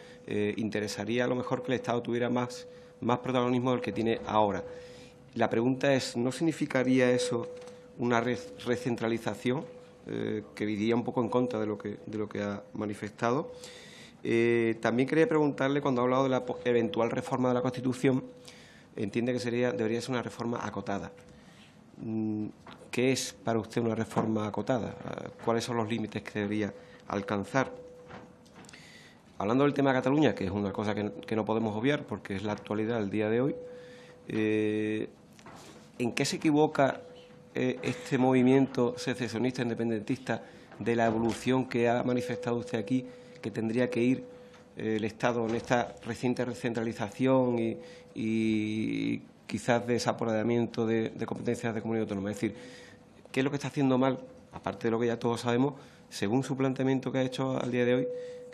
Speaker 5: interesaría a lo mejor que el Estado tuviera más protagonismo del que tiene ahora. La pregunta es, ¿no significaría eso una recentralización que iría un poco en contra de lo que ha manifestado? También quería preguntarle, cuando ha hablado de la eventual reforma de la Constitución, entiende que debería ser una reforma acotada. ¿Qué es para usted una reforma acotada? ¿Cuáles son los límites que debería alcanzar? Hablando del tema de Cataluña, que es una cosa que no podemos obviar porque es la actualidad del día de hoy, ¿en qué se equivoca este movimiento secesionista independentista de la evolución que ha manifestado usted aquí, que tendría que ir el Estado en esta reciente recentralización y quizás desapoderamiento de competencias de comunidad autónoma? Es decir, ¿qué es lo que está haciendo mal, aparte de lo que ya todos sabemos, según su planteamiento que ha hecho al día de hoy?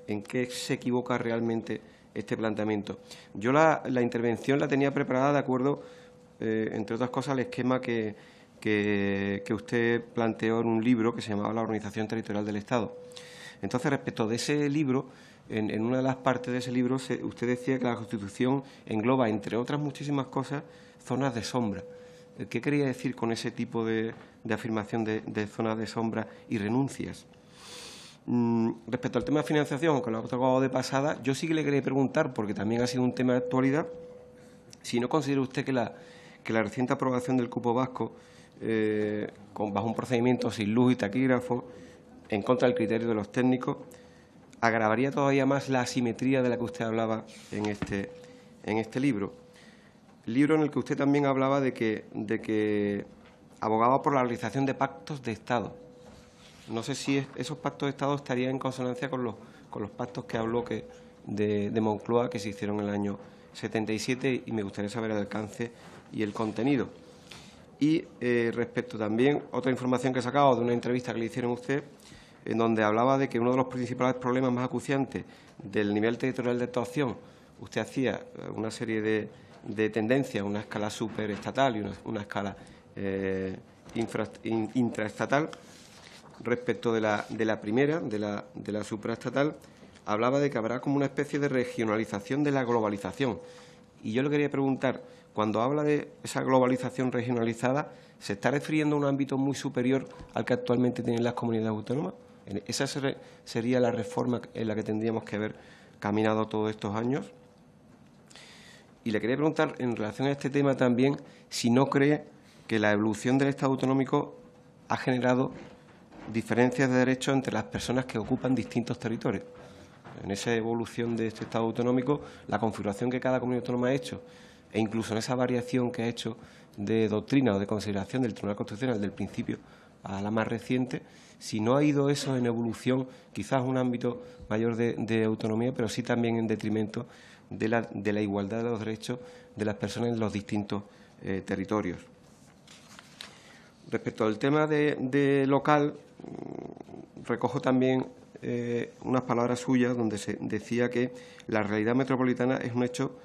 Speaker 5: ¿En qué se equivoca realmente este planteamiento? Yo la intervención la tenía preparada de acuerdo, entre otras cosas, al esquema que usted planteó en un libro que se llamaba La Organización Territorial del Estado. Entonces, respecto de ese libro, en una de las partes de ese libro, usted decía que la Constitución engloba, entre otras muchísimas cosas, zonas de sombra. ¿Qué quería decir con ese tipo de afirmación de zonas de sombra y renuncias? Respecto al tema de financiación, aunque lo ha tocado de pasada, yo sí que le quería preguntar, porque también ha sido un tema de actualidad, si no considera usted que la reciente aprobación del cupo vasco, bajo un procedimiento sin luz y taquígrafo, en contra del criterio de los técnicos, agravaría todavía más la asimetría de la que usted hablaba en este libro. Libro en el que usted también hablaba de que abogaba por la realización de pactos de Estado. No sé si esos pactos de Estado estarían en consonancia con los pactos que habló de Moncloa, que se hicieron en el año 77, y me gustaría saber el alcance y el contenido. Y respecto también, otra información que he sacado de una entrevista que le hicieron a usted, en donde hablaba de que uno de los principales problemas más acuciantes del nivel territorial de actuación, usted hacía una serie de tendencias, una escala superestatal y una escala intraestatal. Respecto de la primera, de la supraestatal, hablaba de que habrá como una especie de regionalización de la globalización. Y yo le quería preguntar, cuando habla de esa globalización regionalizada, ¿se está refiriendo a un ámbito muy superior al que actualmente tienen las comunidades autónomas? ¿Esa sería la reforma en la que tendríamos que haber caminado todos estos años? Y le quería preguntar, en relación a este tema también, si no cree que la evolución del Estado autonómico ha generado diferencias de derechos entre las personas que ocupan distintos territorios. En esa evolución de este Estado autonómico, la configuración que cada comunidad autónoma ha hecho, e incluso en esa variación que ha hecho de doctrina o de consideración del Tribunal Constitucional del principio a la más reciente, si no ha ido eso en evolución, quizás un ámbito mayor de autonomía, pero sí también en detrimento de la igualdad de los derechos de las personas en los distintos territorios. Respecto al tema de local, recojo también unas palabras suyas donde se decía que la realidad metropolitana es un hecho,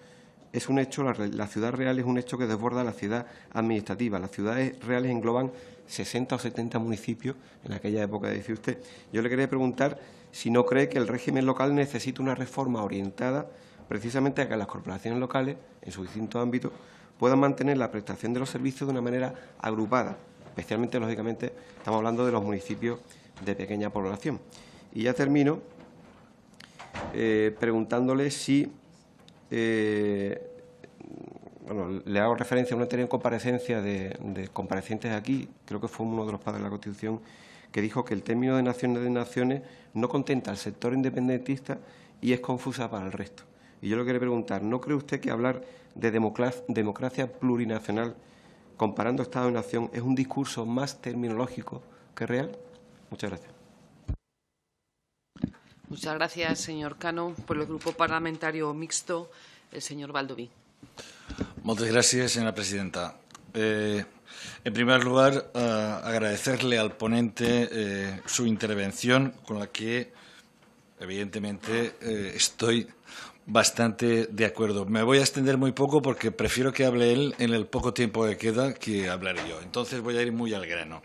Speaker 5: la ciudad real es un hecho que desborda la ciudad administrativa. Las ciudades reales engloban 60 o 70 municipios en aquella época, decía usted. Yo le quería preguntar si no cree que el régimen local necesita una reforma orientada precisamente a que las corporaciones locales, en sus distintos ámbitos, puedan mantener la prestación de los servicios de una manera agrupada. Especialmente, lógicamente, estamos hablando de los municipios de pequeña población. Y ya termino preguntándole si, le hago referencia a una anterior comparecencia de comparecientes aquí, creo que fue uno de los padres de la Constitución, que dijo que el término de naciones no contenta al sector independentista y es confusa para el resto. Y yo le quiero preguntar, ¿no cree usted que hablar de democracia plurinacional comparando Estado y Nación es un discurso más terminológico que real? Muchas gracias.
Speaker 6: Muchas gracias, señor Cano. Por el Grupo Parlamentario Mixto, el señor Baldoví.
Speaker 7: Moltes gràcies, senyora presidenta. En primer lugar, agradecerle al ponente su intervención, con la que, evidentemente, estoy bastante de acuerdo. Me voy a extender muy poco porque prefiero que hable él en el poco tiempo que queda que hablaré yo. Entonces voy a ir muy al grano.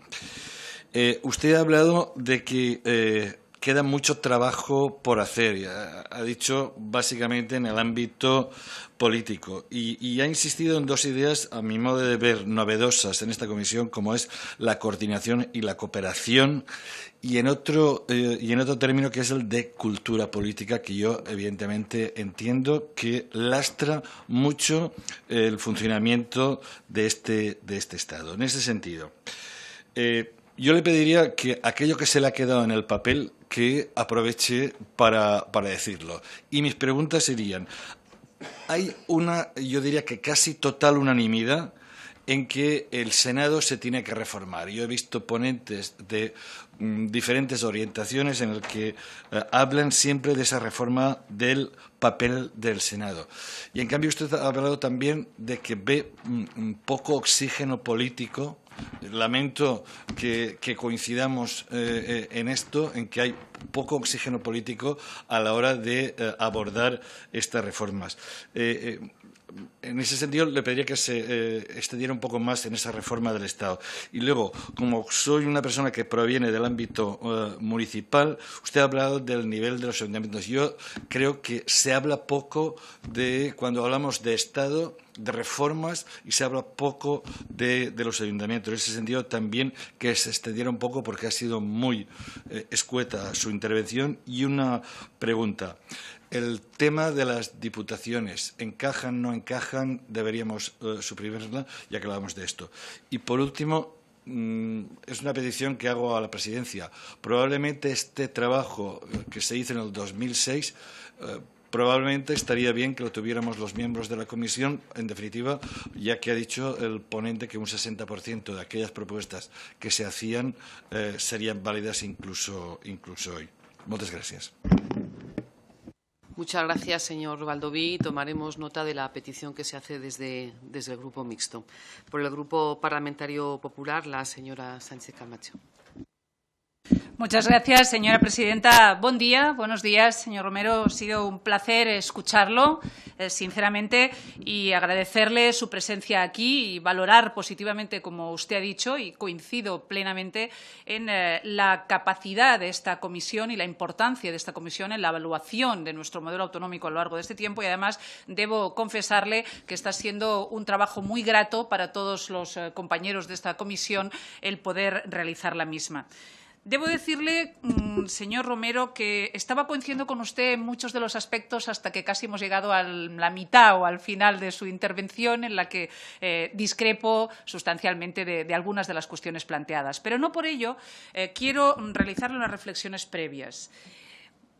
Speaker 7: Usted ha hablado de que queda mucho trabajo por hacer. Ha dicho básicamente en el ámbito político y ha insistido en dos ideas, a mi modo de ver, novedosas en esta comisión, como es la coordinación y la cooperación, y en otro término que es el de cultura política, que yo evidentemente entiendo que lastra mucho el funcionamiento de este Estado. En ese sentido, yo le pediría que aquello que se le ha quedado en el papel, que aproveche para decirlo. Y mis preguntas serían, hay yo diría que casi total unanimidad en que el Senado se tiene que reformar. Yo he visto ponentes de diferentes orientaciones en el que hablan siempre de esa reforma del papel del Senado. Y en cambio usted ha hablado también de que ve poco oxígeno político. Lamento que coincidamos en esto, en que hay poco oxígeno político a la hora de abordar estas reformas. En ese sentido, le pediría que se extendiera un poco más en esa reforma del Estado. Y luego, como soy una persona que proviene del ámbito municipal, usted ha hablado del nivel de los ayuntamientos. Yo creo que se habla poco cuando hablamos de Estado, de reformas, y se habla poco de los ayuntamientos. En ese sentido, también que se extendiera un poco, porque ha sido muy escueta su intervención. Y una pregunta. El tema de las diputaciones, ¿encajan, no encajan? Deberíamos suprimirla, ya que hablamos de esto. Y, por último, es una petición que hago a la Presidencia. Probablemente este trabajo que se hizo en el 2006 probablemente estaría bien que lo tuviéramos los miembros de la comisión, en definitiva, ya que ha dicho el ponente que un 60% de aquellas propuestas que se hacían serían válidas incluso hoy. Muchas gracias.
Speaker 6: Muchas gracias, señor Baldoví. Tomaremos nota de la petición que se hace desde el Grupo Mixto. Por el Grupo Parlamentario Popular, la señora Sánchez Camacho.
Speaker 8: Muchas gracias, señora presidenta. Buen día, buenos días, señor Romero. Ha sido un placer escucharlo, sinceramente, y agradecerle su presencia aquí y valorar positivamente, como usted ha dicho, y coincido plenamente en la capacidad de esta comisión y la importancia de esta comisión en la evaluación de nuestro modelo autonómico a lo largo de este tiempo. Y, además, debo confesarle que está siendo un trabajo muy grato para todos los compañeros de esta comisión el poder realizar la misma. Debo decirle, señor Romero, que estaba coincidiendo con usted en muchos de los aspectos hasta que casi hemos llegado a la mitad o al final de su intervención, en la que discrepo sustancialmente de algunas de las cuestiones planteadas. Pero no por ello quiero realizarle unas reflexiones previas.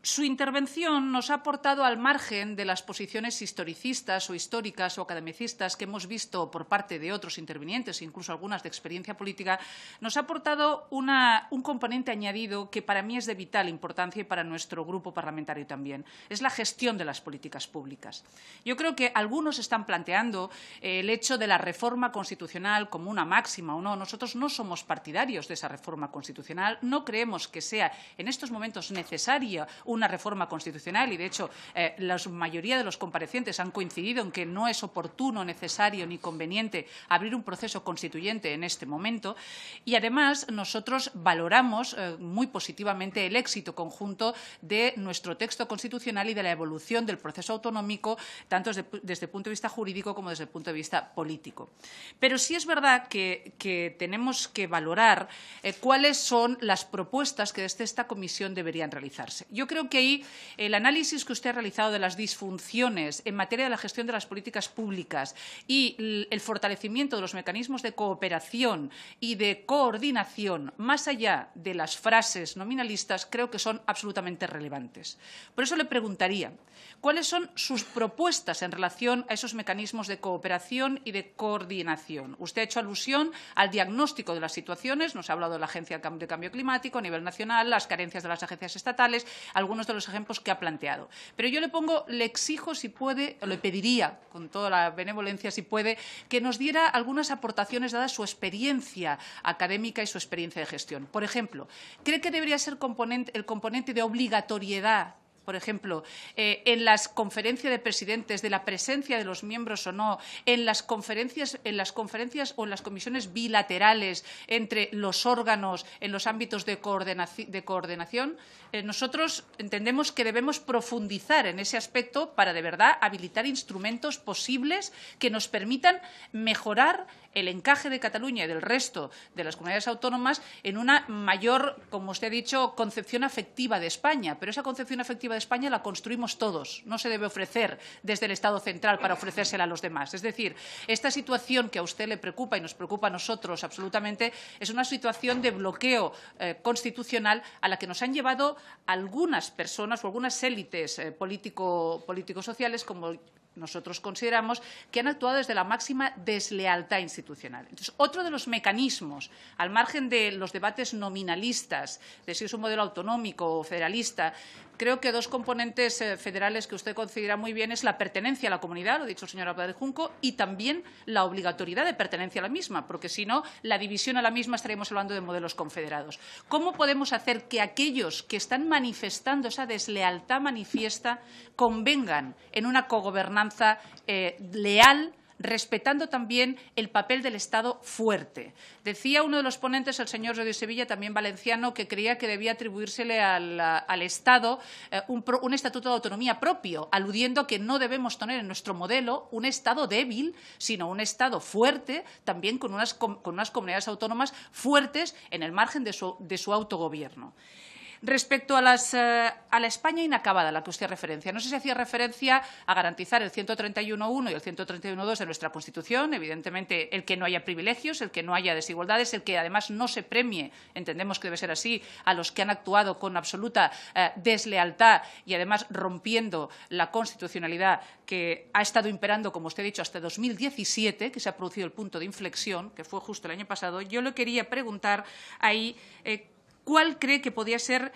Speaker 8: Su intervención nos ha aportado, al margen de las posiciones historicistas o históricas o academicistas que hemos visto por parte de otros intervinientes, incluso algunas de experiencia política, nos ha aportado un componente añadido que para mí es de vital importancia y para nuestro grupo parlamentario también. Es la gestión de las políticas públicas. Yo creo que algunos están planteando el hecho de la reforma constitucional como una máxima o no. Nosotros no somos partidarios de esa reforma constitucional. No creemos que sea en estos momentos necesaria una reforma constitucional y, de hecho, la mayoría de los comparecientes han coincidido en que no es oportuno, necesario ni conveniente abrir un proceso constituyente en este momento. Y, además, nosotros valoramos muy positivamente el éxito conjunto de nuestro texto constitucional y de la evolución del proceso autonómico, tanto desde el punto de vista jurídico como desde el punto de vista político. Pero sí es verdad que tenemos que valorar cuáles son las propuestas que desde esta comisión deberían realizarse. Yo creo que ahí el análisis que usted ha realizado de las disfunciones en materia de la gestión de las políticas públicas y el fortalecimiento de los mecanismos de cooperación y de coordinación, más allá de las frases nominalistas, creo que son absolutamente relevantes. Por eso le preguntaría, ¿cuáles son sus propuestas en relación a esos mecanismos de cooperación y de coordinación? Usted ha hecho alusión al diagnóstico de las situaciones, nos ha hablado de la Agencia de Cambio Climático a nivel nacional, las carencias de las agencias estatales, algunos de los ejemplos que ha planteado. Pero yo le exijo, si puede, o le pediría, con toda la benevolencia, si puede, que nos diera algunas aportaciones dada su experiencia académica y su experiencia de gestión. Por ejemplo, ¿cree que debería ser el componente de obligatoriedad, por ejemplo, en las conferencias de presidentes, de la presencia de los miembros o no, en las conferencias o en las comisiones bilaterales entre los órganos en los ámbitos de coordinación? Nosotros entendemos que debemos profundizar en ese aspecto para, de verdad, habilitar instrumentos posibles que nos permitan mejorar el encaje de Cataluña y del resto de las comunidades autónomas en una mayor, como usted ha dicho, concepción afectiva de España. Pero esa concepción afectiva de España la construimos todos. No se debe ofrecer desde el Estado central para ofrecérsela a los demás. Es decir, esta situación que a usted le preocupa y nos preocupa a nosotros absolutamente es una situación de bloqueo constitucional a la que nos han llevado algunas personas o algunas élites político-sociales, como nosotros consideramos, que han actuado desde la máxima deslealtad institucional. Entonces, otro de los mecanismos, al margen de los debates nominalistas, de si es un modelo autonómico o federalista, creo que dos componentes federales que usted considera muy bien es la pertenencia a la comunidad, lo ha dicho el señor Álvarez Junco, y también la obligatoriedad de pertenencia a la misma, porque si no, la división a la misma estaríamos hablando de modelos confederados. ¿Cómo podemos hacer que aquellos que están manifestando esa deslealtad manifiesta convengan en una cogobernanza leal, respetando también el papel del Estado fuerte? Decía uno de los ponentes, el señor José Sevilla, también valenciano, que creía que debía atribuírsele al Estado un estatuto de autonomía propio, aludiendo a que no debemos tener en nuestro modelo un Estado débil, sino un Estado fuerte, también con unas comunidades autónomas fuertes en el margen de su autogobierno. Respecto a la España inacabada a la que usted referencia, no sé si hacía referencia a garantizar el 131.1 y el 131.2 de nuestra Constitución, evidentemente el que no haya privilegios, el que no haya desigualdades, el que además no se premie, entendemos que debe ser así, a los que han actuado con absoluta deslealtad y además rompiendo la constitucionalidad que ha estado imperando, como usted ha dicho, hasta 2017, que se ha producido el punto de inflexión, que fue justo el año pasado. Yo le quería preguntar ahí ¿cuál cree que podría ser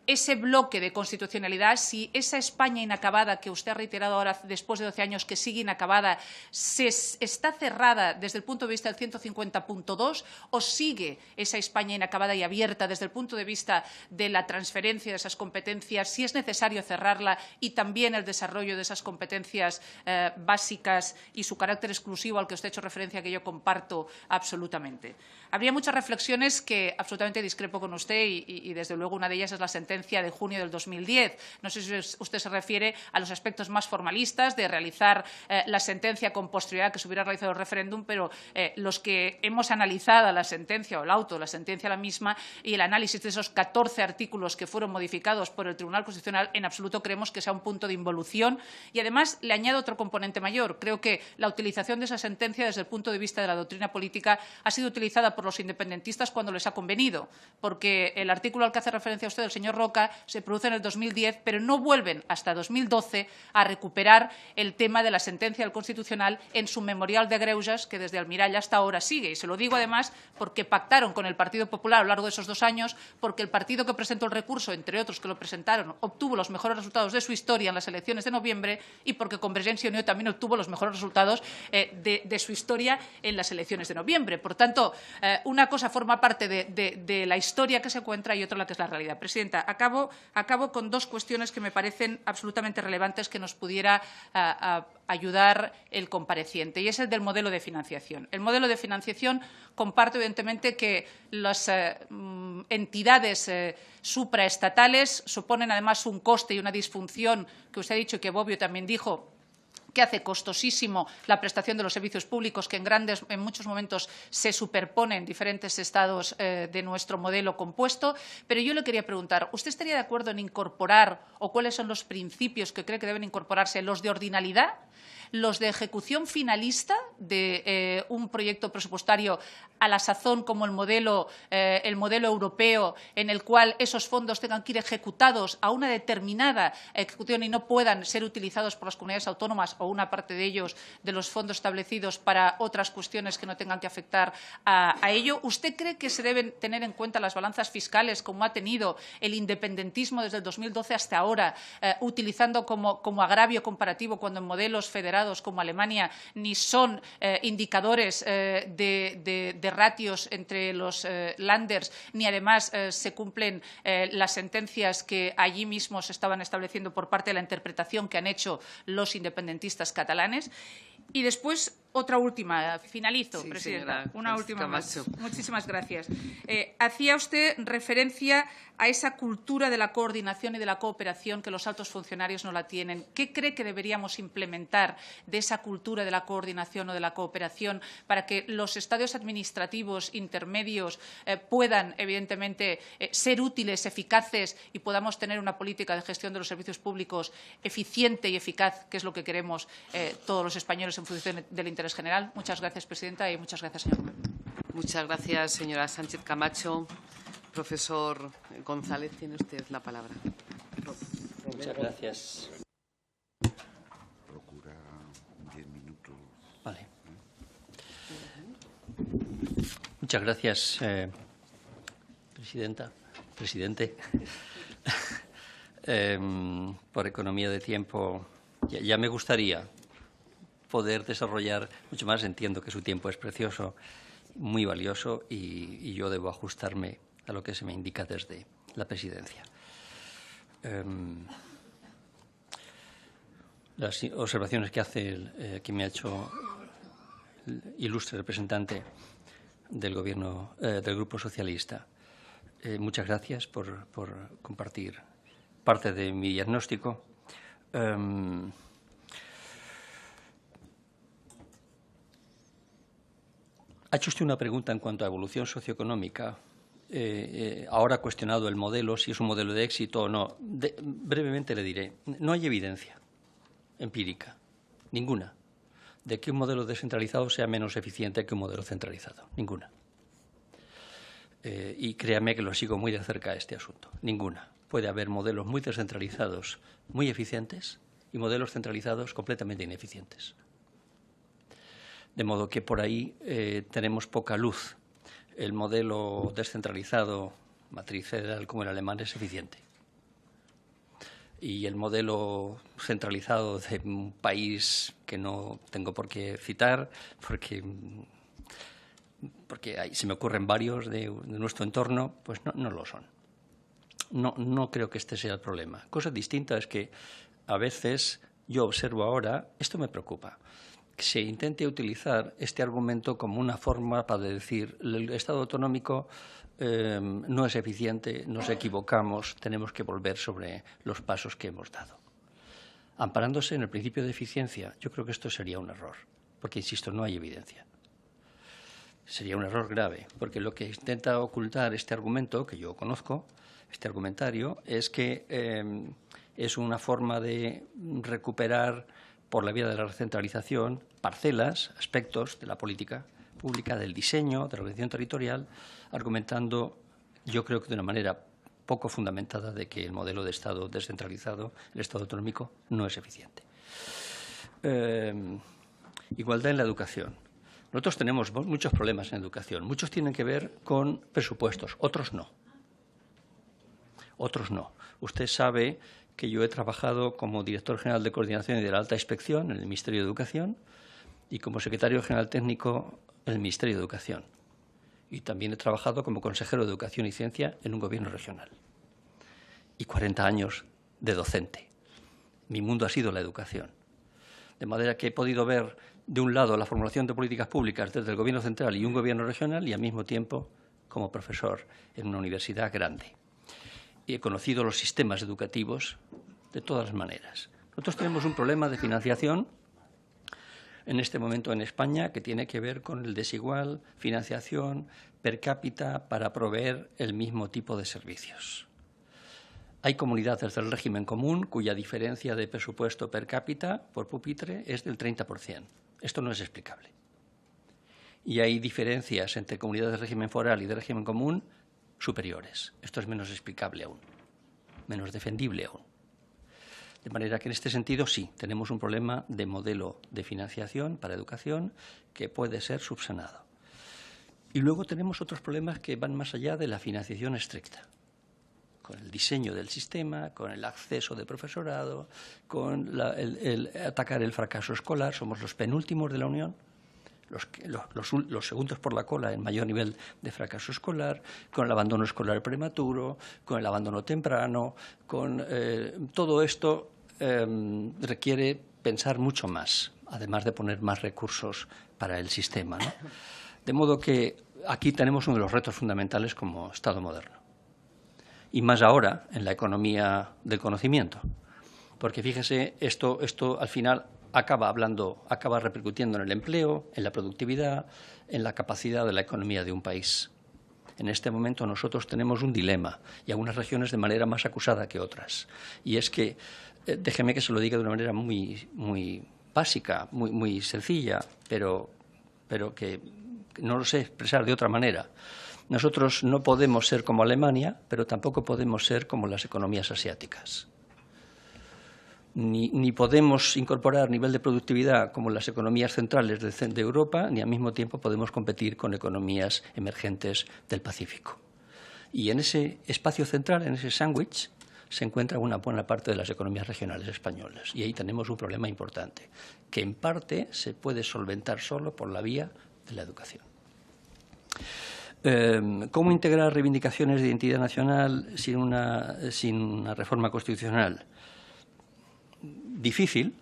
Speaker 8: ese bloque de constitucionalidad, si esa España inacabada que usted ha reiterado ahora después de 12 años que sigue inacabada está cerrada desde el punto de vista del 150.2 o sigue esa España inacabada y abierta desde el punto de vista de la transferencia de esas competencias, si es necesario cerrarla y también el desarrollo de esas competencias básicas y su carácter exclusivo al que usted ha hecho referencia, que yo comparto absolutamente? Habría muchas reflexiones que absolutamente discrepo con usted y desde luego una de ellas es la sentencia de junio del 2010. No sé si usted se refiere a los aspectos más formalistas de realizar la sentencia con posterioridad que se hubiera realizado el referéndum, pero los que hemos analizado la sentencia o el auto de la sentencia la misma y el análisis de esos 14 artículos que fueron modificados por el Tribunal Constitucional, en absoluto creemos que sea un punto de involución. Y además le añado otro componente mayor. Creo que la utilización de esa sentencia desde el punto de vista de la doctrina política ha sido utilizada por los independentistas cuando les ha convenido, porque el artículo al que hace referencia usted, el señor Roca, se produce en el 2010, pero no vuelven hasta 2012 a recuperar el tema de la sentencia del Constitucional en su memorial de greuges, que desde Almirall hasta ahora sigue. Y se lo digo además porque pactaron con el Partido Popular a lo largo de esos 2 años, porque el partido que presentó el recurso, entre otros que lo presentaron, obtuvo los mejores resultados de su historia en las elecciones de noviembre y porque Convergencia y Unió también obtuvo los mejores resultados de su historia en las elecciones de noviembre. Por tanto, una cosa forma parte de la historia que se encuentra y otra la que es la realidad. Presidenta, acabo con 2 cuestiones que me parecen absolutamente relevantes que nos pudiera ayudar el compareciente, y es el del modelo de financiación. El modelo de financiación, comparto evidentemente que las entidades supraestatales suponen además un coste y una disfunción que usted ha dicho y que Bobbio también dijo, que hace costosísimo la prestación de los servicios públicos, que en muchos momentos se superponen diferentes estados de nuestro modelo compuesto. Pero yo le quería preguntar, ¿usted estaría de acuerdo en incorporar, o cuáles son los principios que cree que deben incorporarse, los de ordinalidad, los de ejecución finalista de un proyecto presupuestario a la sazón como el modelo europeo, en el cual esos fondos tengan que ir ejecutados a una determinada ejecución y no puedan ser utilizados por las comunidades autónomas o una parte de ellos de los fondos establecidos para otras cuestiones que no tengan que afectar a ello. ¿Usted cree que se deben tener en cuenta las balanzas fiscales, como ha tenido el independentismo desde el 2012 hasta ahora, utilizando como agravio comparativo cuando en modelos federados como Alemania ni son indicadores de ratios entre los Länders, ni además se cumplen las sentencias que allí mismo se estaban estableciendo por parte de la interpretación que han hecho los independentistas catalanes? Y después, otra última. Finalizo,
Speaker 6: sí,
Speaker 8: Presidenta.
Speaker 6: Señora
Speaker 8: Una última más.
Speaker 6: Camacho.
Speaker 8: Muchísimas gracias. Hacía usted referencia a esa cultura de la coordinación y de la cooperación que los altos funcionarios no la tienen. ¿Qué cree que deberíamos implementar de esa cultura de la coordinación o de la cooperación para que los estadios administrativos intermedios puedan, evidentemente, ser útiles, eficaces y podamos tener una política de gestión de los servicios públicos eficiente y eficaz, que es lo que queremos todos los españoles en función del interés general? Muchas gracias, Presidenta, y muchas gracias, señor Romero.
Speaker 6: Muchas gracias, señora Sánchez Camacho. Profesor González, tiene usted la palabra.
Speaker 3: Muchas gracias.
Speaker 1: Procura 10 minutos.
Speaker 3: Vale. Muchas gracias, presidente, por economía de tiempo. Ya me gustaría poder desarrollar mucho más. Entiendo que su tiempo es precioso, muy valioso, y yo debo ajustarme a lo que se me indica desde la presidencia. Las observaciones que me ha hecho el ilustre representante del Gobierno, del Grupo Socialista. Muchas gracias por compartir parte de mi diagnóstico. Ha hecho usted una pregunta en cuanto a evolución socioeconómica. Ahora ha cuestionado el modelo, si es un modelo de éxito o no. Brevemente le diré, no hay evidencia empírica, ninguna, de que un modelo descentralizado sea menos eficiente que un modelo centralizado. Ninguna. Y créame que lo sigo muy de cerca este asunto. Ninguna. Puede haber modelos muy descentralizados muy eficientes y modelos centralizados completamente ineficientes. De modo que por ahí tenemos poca luz. El modelo descentralizado, matriz federal como el alemán, es eficiente. Y el modelo centralizado de un país que no tengo por qué citar, porque ahí se me ocurren varios de nuestro entorno, pues no lo son. No creo que este sea el problema. Cosa distinta es que a veces yo observo ahora, esto me preocupa, que se intente utilizar este argumento como una forma para decir el Estado autonómico no es eficiente, nos equivocamos, tenemos que volver sobre los pasos que hemos dado. Amparándose en el principio de eficiencia, yo creo que esto sería un error, porque, insisto, no hay evidencia. Sería un error grave, porque lo que intenta ocultar este argumento, que yo conozco, este argumentario, es que es una forma de recuperar por la vía de la recentralización parcelas, aspectos de la política pública, del diseño, de la organización territorial, argumentando, yo creo que de una manera poco fundamentada, de que el modelo de Estado descentralizado, el Estado autonómico, no es eficiente. Igualdad en la educación. Nosotros tenemos muchos problemas en educación. Muchos tienen que ver con presupuestos, otros no. Otros no. Usted sabe que yo he trabajado como director general de coordinación y de la alta inspección en el Ministerio de Educación y como secretario general técnico en el Ministerio de Educación. Y también he trabajado como consejero de Educación y Ciencia en un gobierno regional. Y 40 años de docente. Mi mundo ha sido la educación. De manera que he podido ver, de un lado, la formulación de políticas públicas desde el gobierno central y un gobierno regional, y al mismo tiempo como profesor en una universidad grande. Y he conocido los sistemas educativos de todas las maneras. Nosotros tenemos un problema de financiación en este momento en España que tiene que ver con el desigual financiación per cápita para proveer el mismo tipo de servicios. Hay comunidades del régimen común cuya diferencia de presupuesto per cápita por pupitre es del 30%. Esto no es explicable. y hay diferencias entre comunidades de régimen foral y de régimen común superiores. Esto es menos explicable aún, menos defendible aún. De manera que en este sentido sí, tenemos un problema de modelo de financiación para educación que puede ser subsanado. Y luego tenemos otros problemas que van más allá de la financiación estricta, con el diseño del sistema, con el acceso de profesorado, con el atacar el fracaso escolar. Somos los penúltimos de la Unión, los segundos por la cola en mayor nivel de fracaso escolar, con el abandono escolar prematuro, con el abandono temprano, con todo esto requiere pensar mucho más, además de poner más recursos para el sistema, ¿no? De modo que aquí tenemos uno de los retos fundamentales como Estado moderno. Y más ahora en la economía del conocimiento. Porque fíjese, esto al final acaba repercutiendo en el empleo, en la productividad, en la capacidad de la economía de un país. En este momento nosotros tenemos un dilema, y algunas regiones de manera más acusada que otras. Y es que, déjeme que se lo diga de una manera muy básica, muy sencilla, pero que no lo sé expresar de otra manera. Nosotros no podemos ser como Alemania, pero tampoco podemos ser como las economías asiáticas. Ni podemos incorporar nivel de productividad como las economías centrales de Europa, ni al mismo tiempo podemos competir con economías emergentes del Pacífico. Y en ese espacio central, en ese sándwich, se encuentra una buena parte de las economías regionales españolas. Y ahí tenemos un problema importante, que en parte se puede solventar solo por la vía de la educación. ¿Cómo integrar reivindicaciones de identidad nacional sin una reforma constitucional? Difícil,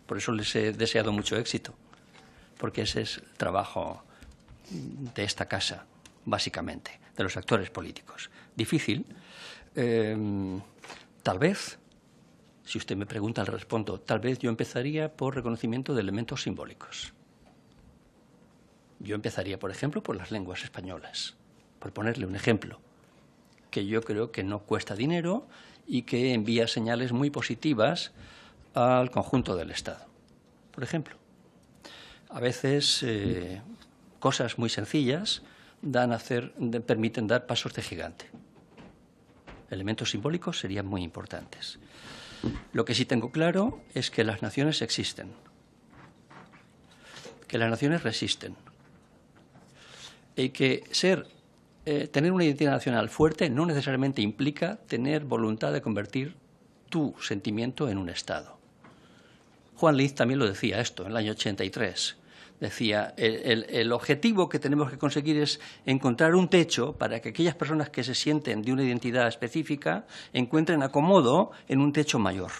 Speaker 3: por eso les he deseado mucho éxito, porque ese es el trabajo de esta casa, básicamente, de los actores políticos. Difícil, tal vez, si usted me pregunta, le respondo, tal vez yo empezaría por reconocimiento de elementos simbólicos. Yo empezaría, por ejemplo, por las lenguas españolas, por ponerle un ejemplo, que yo creo que no cuesta dinero y que envía señales muy positivas al conjunto del Estado. Por ejemplo, a veces cosas muy sencillas permiten dar pasos de gigante. Elementos simbólicos serían muy importantes. Lo que sí tengo claro es que las naciones existen, que las naciones resisten, y que tener una identidad nacional fuerte no necesariamente implica tener voluntad de convertir tu sentimiento en un Estado. Juan Liz también lo decía esto en el año 83. Decía, el objetivo que tenemos que conseguir es encontrar un techo para que aquellas personas que se sienten de una identidad específica encuentren acomodo en un techo mayor,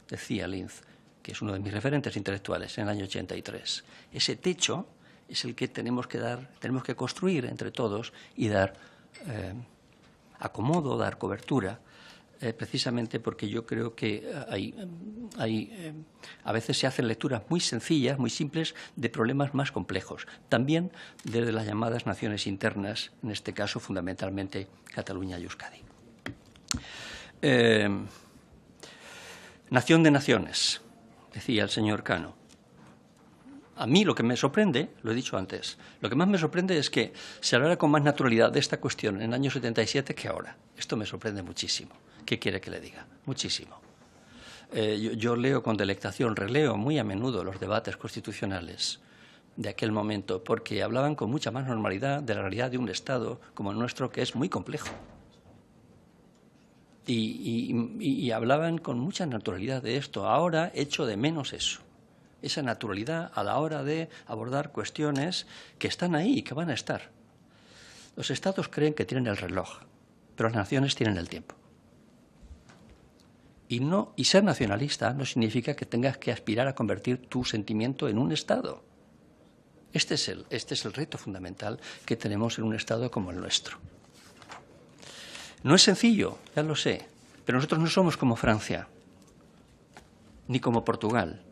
Speaker 3: decía Linz, que es uno de mis referentes intelectuales en el año 83. Ese techo es el que tenemos que construir entre todos y dar acomodo, dar cobertura, precisamente porque yo creo que a veces se hacen lecturas muy sencillas, muy simples, de problemas más complejos, también desde las llamadas naciones internas, en este caso fundamentalmente Cataluña y Euskadi. Nación de naciones, decía el señor Cano. A mí lo que me sorprende, lo he dicho antes, lo que más me sorprende es que se hablara con más naturalidad de esta cuestión en el año 77 que ahora. Esto me sorprende muchísimo. ¿Qué quiere que le diga? Muchísimo. Yo leo con delectación, releo muy a menudo los debates constitucionales de aquel momento, porque hablaban con mucha más normalidad de la realidad de un Estado como el nuestro, que es muy complejo. Y hablaban con mucha naturalidad de esto. Ahora echo de menos eso. Esa naturalidad a la hora de abordar cuestiones que están ahí y que van a estar. Los Estados creen que tienen el reloj, pero las naciones tienen el tiempo. Y ser nacionalista no significa que tengas que aspirar a convertir tu sentimiento en un Estado. Este es el reto fundamental que tenemos en un Estado como el nuestro. No es sencillo, ya lo sé, pero nosotros no somos como Francia, ni como Portugal.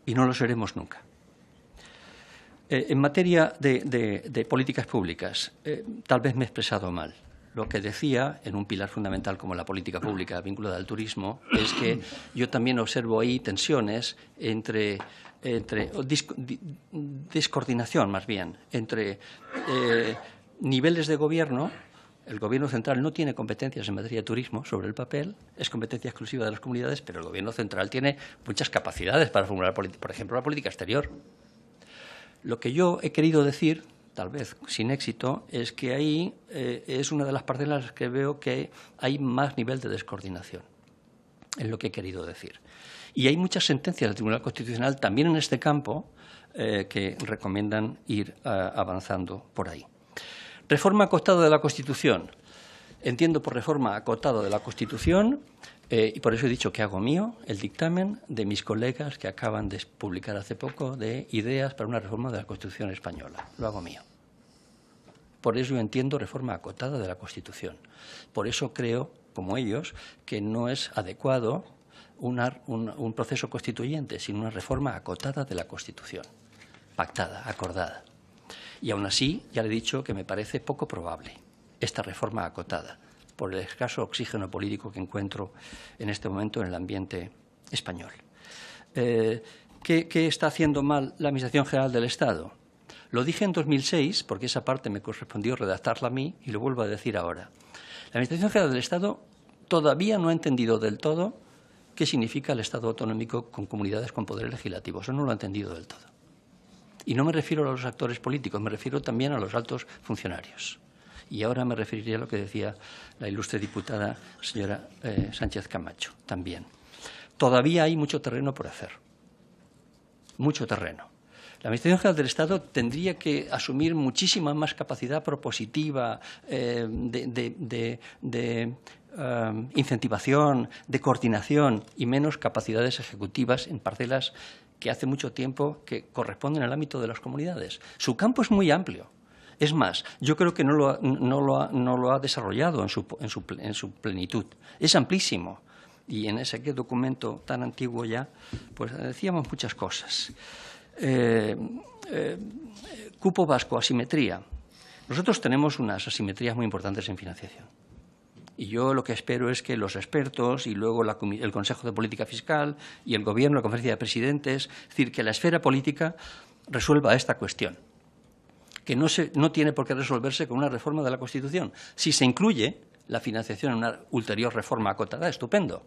Speaker 3: Y no lo seremos nunca. En materia de políticas públicas, tal vez me he expresado mal. lo que decía, en un pilar fundamental como la política pública vinculada al turismo, es que yo también observo ahí tensiones entre descoordinación, más bien, entre niveles de gobierno. El Gobierno central no tiene competencias en materia de turismo sobre el papel, es competencia exclusiva de las comunidades, pero el Gobierno central tiene muchas capacidades para formular, por ejemplo, la política exterior. Lo que yo he querido decir, tal vez sin éxito, es que ahí es una de las partes en las que veo que hay más nivel de descoordinación, es lo que he querido decir. Y hay muchas sentencias del Tribunal Constitucional también en este campo que recomiendan ir avanzando por ahí. Reforma acotada de la Constitución. Entiendo por reforma acotada de la Constitución, y por eso he dicho que hago mío el dictamen de mis colegas que acaban de publicar hace poco de ideas para una reforma de la Constitución española. Lo hago mío. Por eso yo entiendo reforma acotada de la Constitución. Por eso creo, como ellos, que no es adecuado un proceso constituyente, sino una reforma acotada de la Constitución, pactada, acordada. Y aún así, ya le he dicho que me parece poco probable esta reforma acotada, por el escaso oxígeno político que encuentro en este momento en el ambiente español. ¿Qué está haciendo mal la Administración General del Estado? Lo dije en 2006, porque esa parte me correspondió redactarla a mí, y lo vuelvo a decir ahora. La Administración General del Estado todavía no ha entendido del todo qué significa el Estado autonómico con comunidades con poder legislativo. Eso no lo ha entendido del todo. Y no me refiero a los actores políticos, me refiero también a los altos funcionarios. Y ahora me referiría a lo que decía la ilustre diputada señora Sánchez Camacho también. Todavía hay mucho terreno por hacer, mucho terreno. La Administración General del Estado tendría que asumir muchísima más capacidad propositiva de incentivación, de coordinación y menos capacidades ejecutivas en parcelas que hace mucho tiempo que corresponden al ámbito de las comunidades. Su campo es muy amplio. Es más, yo creo que no lo ha desarrollado en su plenitud. Es amplísimo. Y en ese documento tan antiguo ya, pues decíamos muchas cosas. Cupo vasco, asimetría. Nosotros tenemos unas asimetrías muy importantes en financiación. Y yo lo que espero es que los expertos y luego el Consejo de Política Fiscal y el Gobierno, la Conferencia de Presidentes, es decir, que la esfera política resuelva esta cuestión, que no tiene por qué resolverse con una reforma de la Constitución. Si se incluye la financiación en una ulterior reforma acotada, estupendo,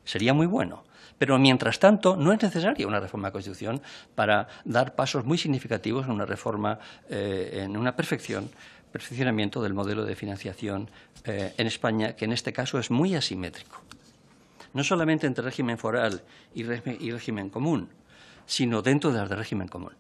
Speaker 3: sería muy bueno. Pero mientras tanto no es necesaria una reforma de la Constitución para dar pasos muy significativos en una reforma, en una perfeccionamiento del modelo de financiación en España, que en este caso es muy asimétrico. No solamente entre régimen foral y régimen común, sino dentro del régimen común.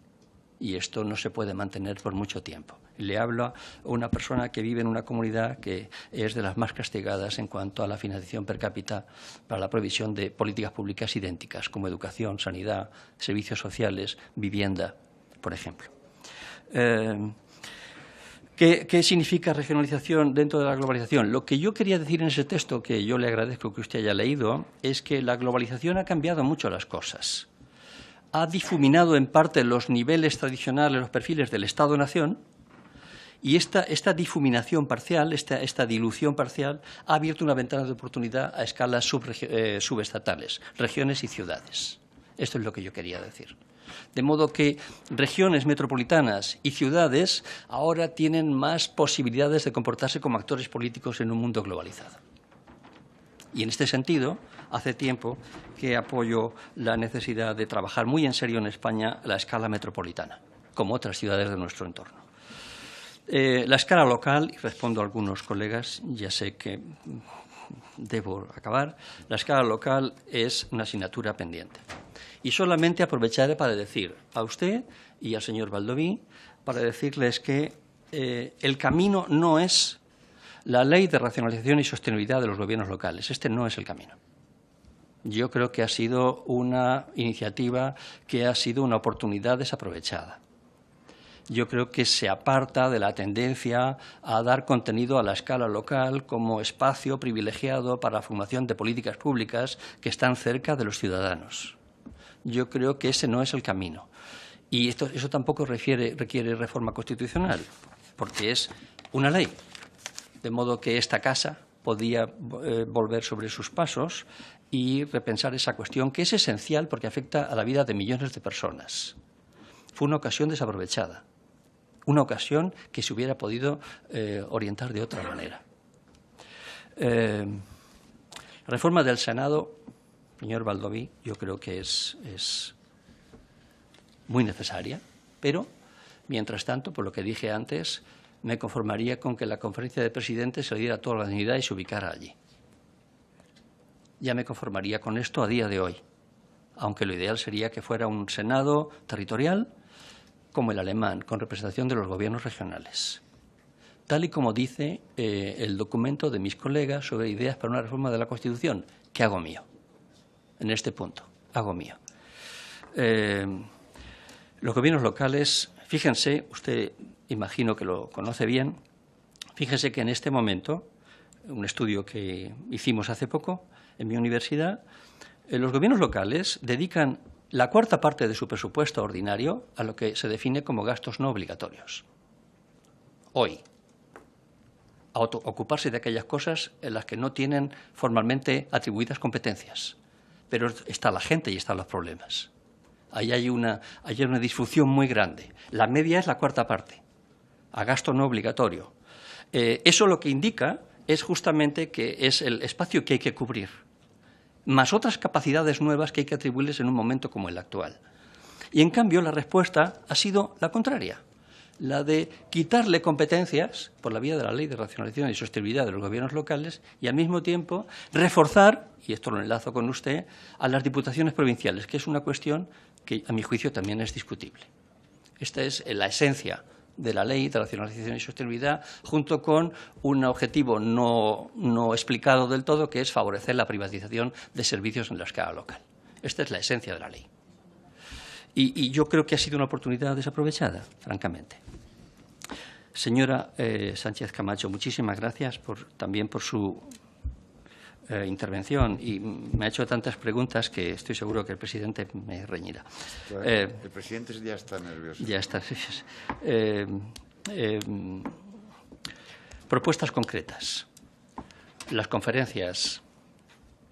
Speaker 3: Y esto no se puede mantener por mucho tiempo. Le hablo a una persona que vive en una comunidad que es de las más castigadas en cuanto a la financiación per cápita para la provisión de políticas públicas idénticas, como educación, sanidad, servicios sociales, vivienda, por ejemplo. ¿Qué significa regionalización dentro de la globalización? Lo que yo quería decir en ese texto, que yo le agradezco que usted haya leído, es que la globalización ha cambiado mucho las cosas. Ha difuminado en parte los niveles tradicionales, los perfiles del Estado-Nación, y esta difuminación parcial, esta dilución parcial, ha abierto una ventana de oportunidad a escalas subestatales, regiones y ciudades. Esto es lo que yo quería decir. De modo que regiones metropolitanas y ciudades ahora tienen más posibilidades de comportarse como actores políticos en un mundo globalizado. Y en este sentido, hace tiempo que apoyo la necesidad de trabajar muy en serio en España la escala metropolitana, como otras ciudades de nuestro entorno. La escala local, y respondo a algunos colegas, ya sé que debo acabar, la escala local es una asignatura pendiente. Y solamente aprovecharé para decir a usted y al señor Baldoví, para decirles que el camino no es la ley de racionalización y sostenibilidad de los gobiernos locales. Este no es el camino. Yo creo que ha sido una iniciativa que ha sido una oportunidad desaprovechada. Yo creo que se aparta de la tendencia a dar contenido a la escala local como espacio privilegiado para la formación de políticas públicas que están cerca de los ciudadanos. Yo creo que ese no es el camino. Y eso tampoco requiere reforma constitucional, porque es una ley. de modo que esta casa podía volver sobre sus pasos y repensar esa cuestión, que es esencial porque afecta a la vida de millones de personas. Fue una ocasión desaprovechada, una ocasión que se hubiera podido orientar de otra manera. La reforma del Senado, señor Baldoví, yo creo que es muy necesaria, pero, mientras tanto, por lo que dije antes, me conformaría con que la conferencia de presidentes se le diera toda la dignidad y se ubicara allí. Ya me conformaría con esto a día de hoy, aunque lo ideal sería que fuera un Senado territorial como el alemán, con representación de los gobiernos regionales, tal y como dice el documento de mis colegas sobre ideas para una reforma de la Constitución, que hago mío, en este punto, hago mío. Los gobiernos locales, fíjense, usted imagino que lo conoce bien, fíjense que en este momento, un estudio que hicimos hace poco en mi universidad, los gobiernos locales dedican la cuarta parte de su presupuesto ordinario a lo que se define como gastos no obligatorios. Hoy, a ocuparse de aquellas cosas en las que no tienen formalmente atribuidas competencias. Pero está la gente y están los problemas. Ahí hay una disfunción muy grande. La media es la cuarta parte, a gasto no obligatorio. Eso lo que indica es justamente que es el espacio que hay que cubrir, más otras capacidades nuevas que hay que atribuirles en un momento como el actual. Y, en cambio, la respuesta ha sido la contraria, la de quitarle competencias por la vía de la Ley de Racionalización y Sostenibilidad de los gobiernos locales y, al mismo tiempo, reforzar, y esto lo enlazo con usted, a las diputaciones provinciales, que es una cuestión que, a mi juicio, también es discutible. Esta es la esencia de la Ley de Racionalización y Sostenibilidad, junto con un objetivo no explicado del todo, que es favorecer la privatización de servicios en la escala local. Esta es la esencia de la ley. Y yo creo que ha sido una oportunidad desaprovechada, francamente. Señora Sánchez Camacho, muchísimas gracias también por su intervención, y me ha hecho tantas preguntas que estoy seguro que el presidente me reñirá.
Speaker 1: El presidente ya está nervioso.
Speaker 3: Ya está. Propuestas concretas. Las conferencias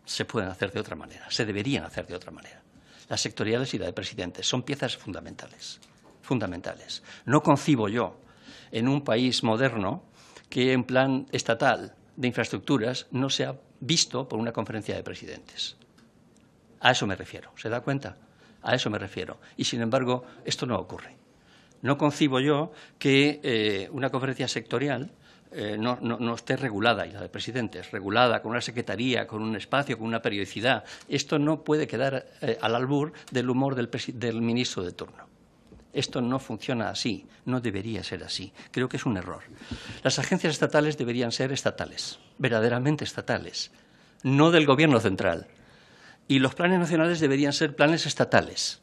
Speaker 3: se pueden hacer de otra manera, se deberían hacer de otra manera. Las sectoriales y la de presidentes son piezas fundamentales. No concibo yo, en un país moderno, que en plan estatal de infraestructuras no sea visto por una conferencia de presidentes. A eso me refiero, ¿se da cuenta? A eso me refiero. Y, sin embargo, esto no ocurre. No concibo yo que una conferencia sectorial no esté regulada, y la de presidentes, regulada con una secretaría, con un espacio, con una periodicidad. Esto no puede quedar al albur del humor del ministro de turno. Esto no funciona así, no debería ser así. Creo que es un error. Las agencias estatales deberían ser estatales, verdaderamente estatales, no del Gobierno central. Y los planes nacionales deberían ser planes estatales.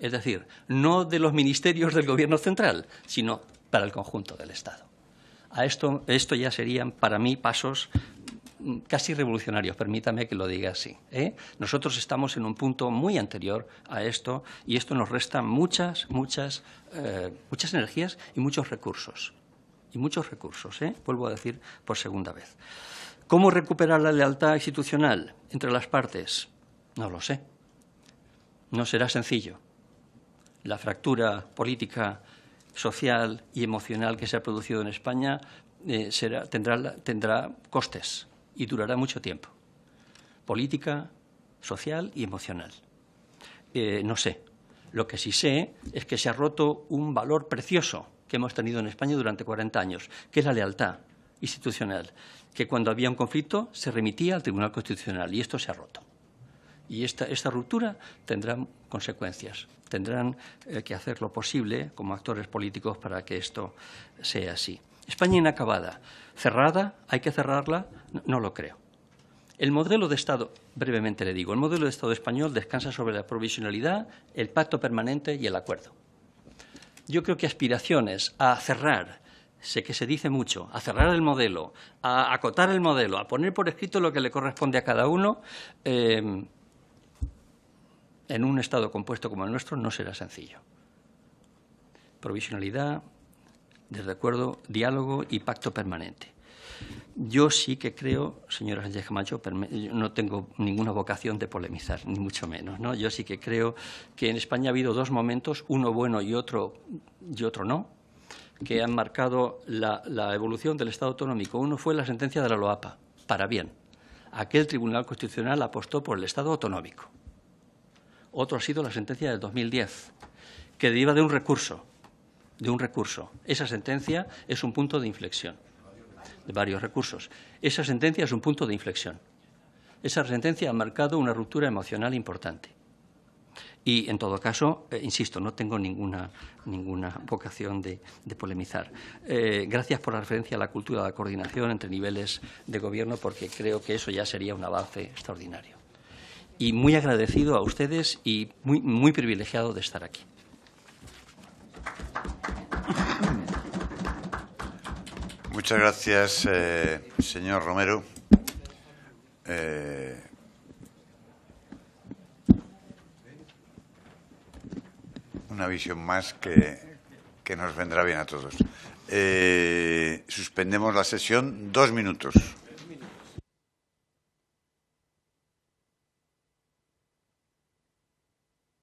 Speaker 3: Es decir, no de los ministerios del Gobierno central, sino para el conjunto del Estado. Esto ya serían, para mí, pasos casi revolucionarios, permítame que lo diga así. Nosotros estamos en un punto muy anterior a esto, y esto nos resta muchas energías y muchos recursos. Vuelvo a decir por segunda vez. ¿Cómo recuperar la lealtad institucional entre las partes? No lo sé. No será sencillo. La fractura política, social y emocional que se ha producido en España tendrá costes y durará mucho tiempo. Política, social y emocional. No sé. Lo que sí sé es que se ha roto un valor precioso que hemos tenido en España durante 40 años, que es la lealtad institucional, que cuando había un conflicto se remitía al Tribunal Constitucional, y esto se ha roto. Y esta ruptura tendrá consecuencias. Tendrán que hacer lo posible como actores políticos para que esto sea así. España inacabada, cerrada, hay que cerrarla, no lo creo. El modelo de Estado, brevemente le digo, el modelo de Estado español descansa sobre la provisionalidad, el pacto permanente y el acuerdo. Yo creo que aspiraciones a cerrar, sé que se dice mucho, a cerrar el modelo, a acotar el modelo, a poner por escrito lo que le corresponde a cada uno, en un Estado compuesto como el nuestro no será sencillo. Provisionalidad, desde acuerdo, diálogo y pacto permanente. Yo sí que creo, señora Sánchez Camacho, yo no tengo ninguna vocación de polemizar, ni mucho menos, ¿no? Yo sí que creo que en España ha habido dos momentos, uno bueno y otro no, que han marcado la evolución del Estado autonómico. Uno fue la sentencia de la LOAPA, para bien. Aquel Tribunal Constitucional apostó por el Estado autonómico. Otro ha sido la sentencia del 2010, que deriva de un recurso. Esa sentencia es un punto de inflexión, de varios recursos. Esa sentencia es un punto de inflexión. Esa sentencia ha marcado una ruptura emocional importante. Y, en todo caso, insisto, no tengo ninguna vocación de polemizar. Gracias por la referencia a la cultura de la coordinación entre niveles de gobierno, porque creo que eso ya sería un avance extraordinario. Y muy agradecido a ustedes y muy privilegiado de estar aquí.
Speaker 1: Muchas gracias, señor Romero. Una visión más que nos vendrá bien a todos. Suspendemos la sesión 2 minutos.